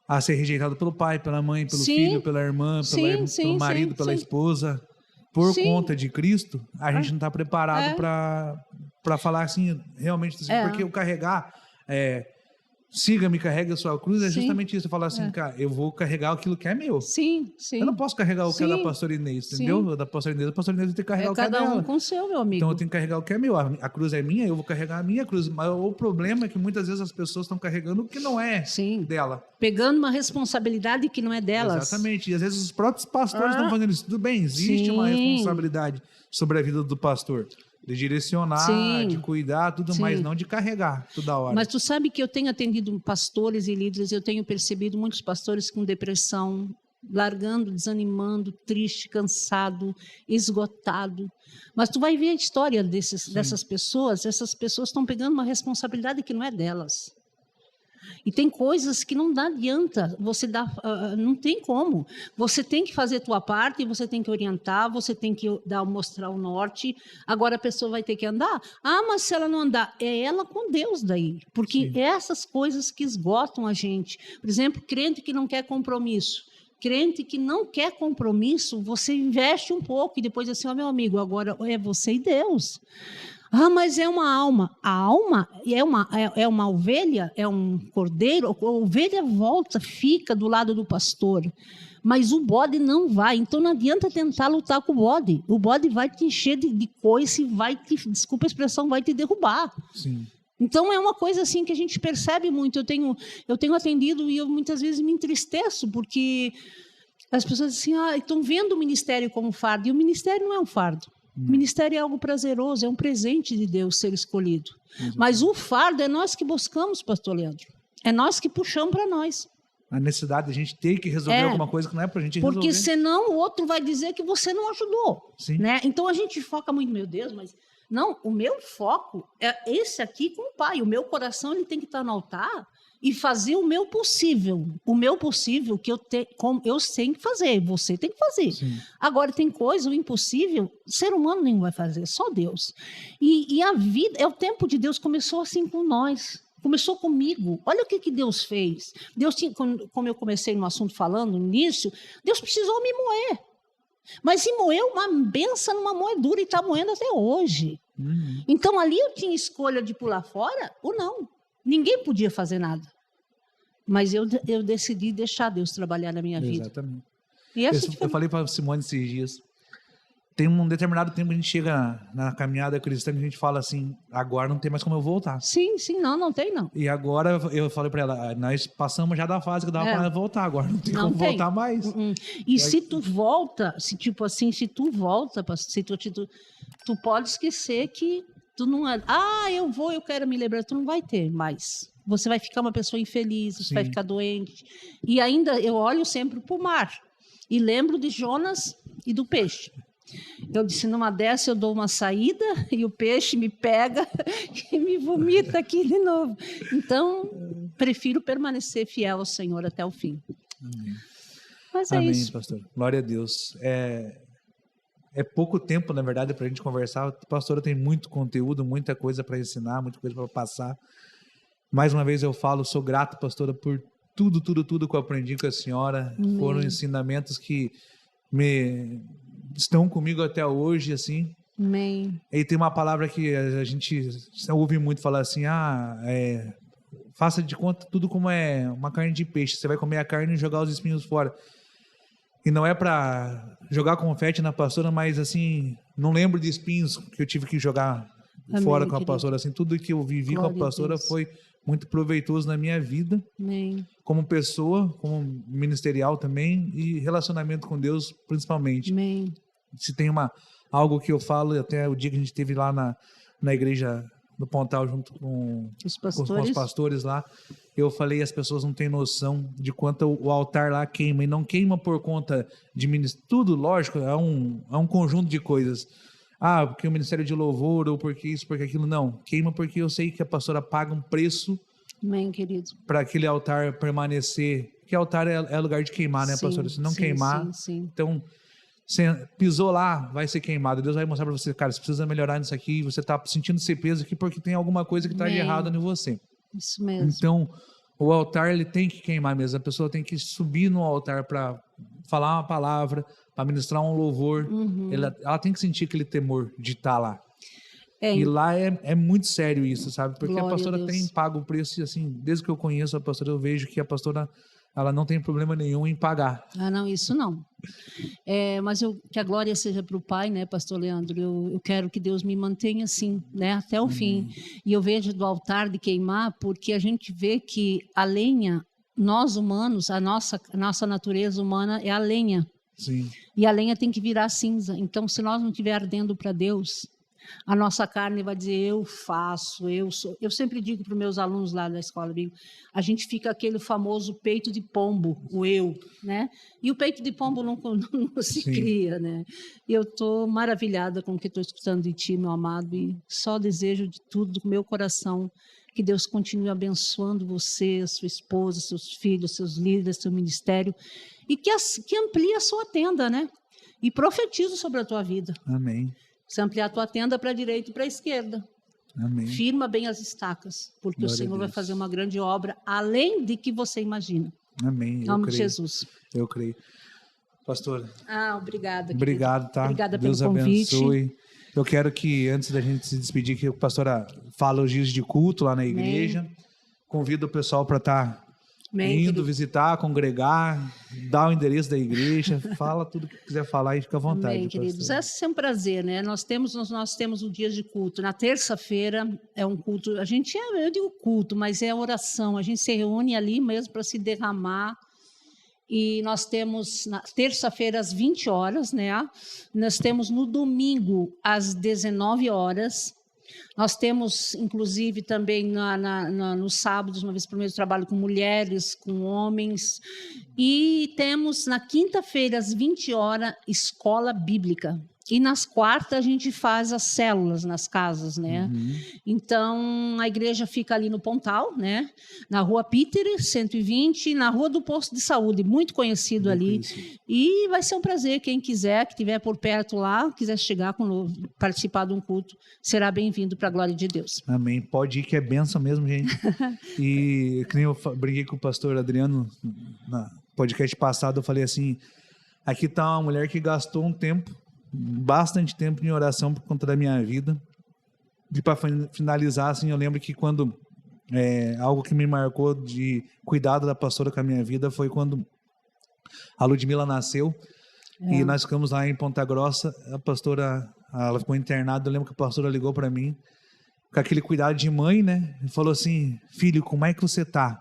A: a ser rejeitado pelo pai, pela mãe, pelo filho, pela irmã, pelo marido, pela esposa, por conta de Cristo, a gente não está preparado para falar assim, realmente, porque o carregar siga-me, carregue a sua cruz, é
B: Sim.
A: justamente isso. Eu falo assim, cara, eu vou carregar aquilo que é meu.
B: Sim, sim.
A: Eu não posso carregar o que é da
B: Sim,
A: pastora Inês,
B: sim.
A: entendeu? Da pastora Inês tem que carregar
B: É
A: o que é
B: cada
A: dela.
B: um com o seu, meu amigo.
A: Então eu tenho que carregar o que é meu. A cruz é minha, eu vou carregar a minha cruz. Mas o problema é que muitas vezes as pessoas estão carregando o que não é
B: Sim.
A: dela.
B: Pegando uma responsabilidade que não é delas.
A: Exatamente. E às vezes os próprios pastores estão fazendo isso. Tudo bem, existe uma
B: Sim.
A: responsabilidade sobre a vida do pastor. De direcionar,
B: Sim.
A: de cuidar, tudo
B: Sim.
A: mais, não de carregar toda hora.
B: Mas tu sabe que eu tenho atendido pastores e líderes, eu tenho percebido muitos pastores com depressão, largando, desanimando, triste, cansado, esgotado. Mas tu vai ver a história dessas pessoas, essas pessoas estão pegando uma responsabilidade que não é delas. E tem coisas que não adianta você dar, não tem como. Você tem que fazer a tua parte, você tem que orientar, você tem que mostrar o norte. Agora a pessoa vai ter que andar. Ah, mas se ela não andar, é ela com Deus daí. Porque é essas coisas que esgotam a gente. Por exemplo, crente que não quer compromisso. Crente que não quer compromisso, você investe um pouco e depois diz assim, ó, meu amigo, agora é você e Deus. Ah, mas é uma alma. A alma é uma ovelha, é um cordeiro. A ovelha volta, fica do lado do pastor. Mas o bode não vai. Então não adianta tentar lutar com o bode. O bode vai te encher de coice e vai te, desculpa a expressão, vai te derrubar.
A: Sim.
B: Então é uma coisa assim que a gente percebe muito. Eu tenho atendido e eu muitas vezes me entristeço, porque as pessoas dizem assim, estão vendo o ministério como fardo. E o ministério não é um fardo. O ministério é algo prazeroso, é um presente de Deus ser escolhido. Mas o fardo é nós que buscamos, pastor Leandro. É nós que puxamos para nós.
A: A necessidade de a gente ter que resolver alguma coisa que não é para a gente resolver.
B: Porque senão o outro vai dizer que você não ajudou.
A: Sim.
B: Né? Então a gente foca muito, meu Deus, mas... Não, o meu foco é esse aqui com o Pai. O meu coração ele tem que estar no altar e fazer o meu possível. O meu possível que eu tenho que fazer, você tem que fazer.
A: Sim.
B: Agora, tem coisa, o impossível, o ser humano nem vai fazer, só Deus. E a vida, o tempo de Deus começou assim com nós. Começou comigo. Olha o que Deus fez. Deus tinha, como eu comecei no assunto falando no início, Deus precisou me moer. Mas se moeu uma benção numa moedura e está moendo até hoje. Então ali eu tinha escolha de pular fora ou não. Ninguém podia fazer nada. Mas eu decidi deixar Deus trabalhar na minha vida.
A: Exatamente.
B: E
A: eu falei para Simone esses dias. Tem um determinado tempo que a gente chega na caminhada cristã que a gente fala assim, agora não tem mais como eu voltar.
B: Sim, não tem não.
A: E agora eu falei para ela, nós passamos já da fase que dava para voltar, agora não tem como voltar mais.
B: E se tu volta, se tu volta, tu pode esquecer que tu não é, eu quero me lembrar, tu não vai ter mais. Você vai ficar uma pessoa infeliz, você vai ficar doente. E ainda eu olho sempre para o mar e lembro de Jonas e do peixe. Eu disse, numa dessa eu dou uma saída e o peixe me pega e me vomita aqui de novo. Então, prefiro permanecer fiel ao Senhor até o fim.
A: Amém.
B: Mas
A: Amém,
B: isso.
A: pastor. Glória a Deus. É pouco tempo, na verdade, para a gente conversar. A pastora tem muito conteúdo, muita coisa para ensinar, muita coisa para passar. Mais uma vez eu falo, sou grato, pastora, por tudo que eu aprendi com a senhora.
B: Amém.
A: Foram ensinamentos que estão comigo até hoje, assim.
B: Amém.
A: E tem uma palavra que a gente ouve muito falar assim, faça de conta tudo como é uma carne de peixe. Você vai comer a carne e jogar os espinhos fora. E não é para jogar confete na pastora, mas assim, não lembro de espinhos que eu tive que jogar fora com a pastora. Assim, tudo que eu vivi com a pastora foi muito proveitoso na minha vida.
B: Amém. Como
A: pessoa, como ministerial também, e relacionamento com Deus principalmente.
B: Amém.
A: Se tem algo que eu falo, até o dia que a gente esteve lá na igreja do Pontal junto com os pastores lá, eu falei, as pessoas não têm noção de quanto o altar lá queima, e não queima por conta de ministério, tudo, lógico, é um conjunto de coisas. Porque o ministério de louvor, ou porque isso, porque aquilo, não. Queima porque eu sei que a pastora paga um preço.
B: Amém, querido.
A: Para aquele altar permanecer, porque altar é lugar de queimar, né, pastora? Se não queimar, então... Você pisou lá, vai ser queimado. Deus vai mostrar para você, cara, você precisa melhorar nisso aqui, você está sentindo esse peso aqui porque tem alguma coisa que está de errado em você.
B: Isso mesmo.
A: Então, o altar ele tem que queimar mesmo. A pessoa tem que subir no altar para falar uma palavra, para ministrar um louvor. Ela tem que sentir aquele temor de estar lá. E lá é muito sério isso, sabe? Porque
B: Glória
A: a pastora
B: a Deus.
A: tem pago o preço, e assim, desde que eu conheço a pastora, eu vejo que a pastora, ela não tem problema nenhum em pagar.
B: Ah, não, isso não. Mas que a glória seja para o Pai, né, pastor Leandro? Eu quero que Deus me mantenha assim, né, até o fim. E eu vejo do altar de queimar, porque a gente vê que a lenha, nós humanos, a nossa natureza humana é a lenha.
A: Sim.
B: E a lenha tem que virar cinza. Então, se nós não estiver ardendo para Deus, a nossa carne vai dizer, eu faço, eu sou. Eu sempre digo para os meus alunos lá da escola bíblica, a gente fica aquele famoso peito de pombo, o eu, né? E o peito de pombo não se
A: Sim.
B: cria, né? E eu estou maravilhada com o que estou escutando de ti, meu amado, e só desejo de tudo do meu coração que Deus continue abençoando você, sua esposa, seus filhos, seus líderes, seu ministério, e que amplie a sua tenda, né? E profetizo sobre a tua vida.
A: Amém.
B: Se ampliar a tua tenda para a direita e para a esquerda.
A: Amém.
B: Firma bem as estacas, porque
A: Glória
B: o Senhor
A: a
B: vai
A: Deus.
B: fazer uma grande obra, além de que você imagina.
A: Amém.
B: Em nome de Jesus.
A: Eu creio. Pastora,
B: Obrigada.
A: obrigado,
B: querido.
A: tá?
B: Obrigada
A: Deus
B: pelo convite.
A: abençoe. Eu quero que, antes da gente se despedir, que a pastora fala os dias de culto lá na igreja. Convido o pessoal para estar indo
B: querido.
A: visitar, congregar, dar o endereço da igreja, fala tudo que quiser falar e fica à vontade.
B: Amém, queridos.
A: pastor.
B: Esse é um prazer, né? Nós temos o dia de culto. Na terça-feira é um culto. Eu digo culto, mas é oração. A gente se reúne ali mesmo para se derramar. E nós temos na terça-feira às 20 horas, né? Nós temos no domingo às 19 horas. Nós temos, inclusive, também nos sábados, uma vez por mês, trabalho com mulheres, com homens. E temos, na quinta-feira, às 20 horas, escola bíblica. E nas quartas, a gente faz as células nas casas, né? Então, a igreja fica ali no Pontal, né? Na Rua Peter, 120, na Rua do Posto de Saúde, muito conhecido ali. E vai ser um prazer, quem quiser, que estiver por perto lá, quiser chegar, participar de um culto, será bem-vindo para a glória de Deus.
A: Amém. Pode ir que é bênção mesmo, gente. E que nem eu briguei com o pastor Adriano no podcast passado, eu falei assim, aqui está uma mulher que gastou um tempo, bastante tempo em oração por conta da minha vida. E para finalizar, assim, eu lembro que quando algo que me marcou de cuidado da pastora com a minha vida foi quando a Ludmila nasceu e nós ficamos lá em Ponta Grossa. A pastora, ela ficou internada. Eu lembro que a pastora ligou para mim com aquele cuidado de mãe, né? E falou assim, filho, como é que você tá?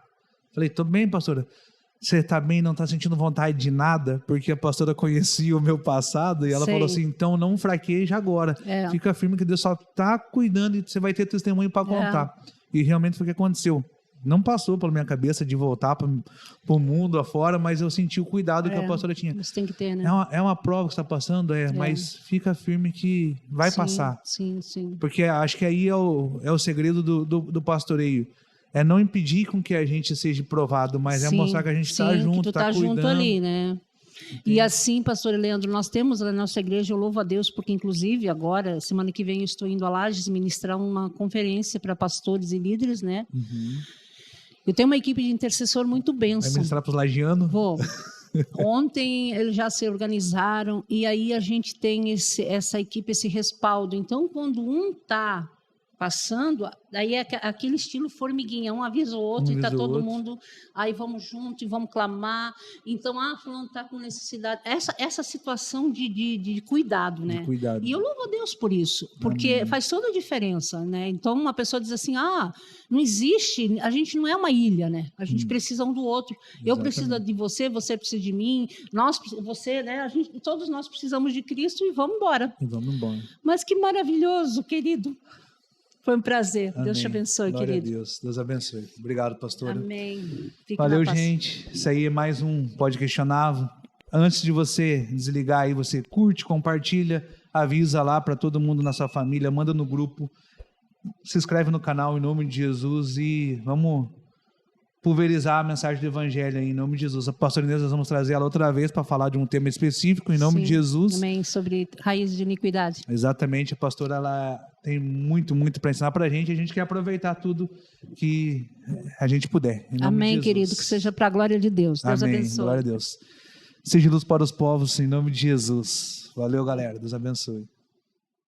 A: Falei, tô bem, pastora. Você tá bem, não tá sentindo vontade de nada? Porque a pastora conhecia o meu passado e ela falou assim, então não fraqueja agora. Fica firme que Deus só tá cuidando e você vai ter testemunho para contar. E realmente foi o que aconteceu. Não passou pela minha cabeça de voltar para o mundo afora, mas eu senti o cuidado que a pastora tinha.
B: Você tem que ter, né?
A: É uma prova que você está passando, mas fica firme que vai passar.
B: Sim, sim.
A: Porque acho que aí é o segredo do pastoreio. É não impedir com que a gente seja provado, mas é mostrar que a gente está junto,
B: que tu tá
A: cuidando.
B: junto ali, né? E assim, pastor Leandro, nós temos na nossa igreja, eu louvo a Deus, porque inclusive agora, semana que vem, eu estou indo a Lages ministrar uma conferência para pastores e líderes, né? Eu tenho uma equipe de intercessor muito bênção.
A: Vai ministrar para os lagianos?
B: Vou. Ontem eles já se organizaram e aí a gente tem essa equipe, esse respaldo. Então, quando um está passando, daí é aquele estilo formiguinha, um avisa o outro e está todo mundo, aí vamos junto e vamos clamar. Então, fulano está com necessidade. Essa situação de cuidado, né?
A: De cuidado.
B: E eu louvo a Deus por isso, porque faz toda a diferença, né? Então, uma pessoa diz assim, não existe, a gente não é uma ilha, né? A gente precisa um do outro.
A: Exatamente.
B: Eu preciso de você, você precisa de mim, você, né? Todos nós precisamos de Cristo e vamos embora. Mas que maravilhoso, querido. Foi um prazer.
A: Amém.
B: Deus te abençoe,
A: Glória
B: querido.
A: a Deus. Deus abençoe. Obrigado, pastora.
B: Amém. Fique
A: Valeu,
B: na paz.
A: gente. Isso aí é mais um Pode Questionar. Antes de você desligar aí, você curte, compartilha, avisa lá para todo mundo na sua família, manda no grupo, se inscreve no canal em nome de Jesus e vamos pulverizar a mensagem do evangelho aí, em nome de Jesus. A pastora Inês, nós vamos trazer ela outra vez para falar de um tema específico em nome de Jesus.
B: Amém. Sobre raízes de iniquidade.
A: Exatamente. A pastora, ela tem muito, muito para ensinar para a gente quer aproveitar tudo que a gente puder. Em nome
B: Amém,
A: de Jesus.
B: querido. Que seja para a glória de Deus. Deus
A: Amém.
B: abençoe.
A: Glória a Deus. Seja luz para os povos, em nome de Jesus. Valeu, galera. Deus abençoe.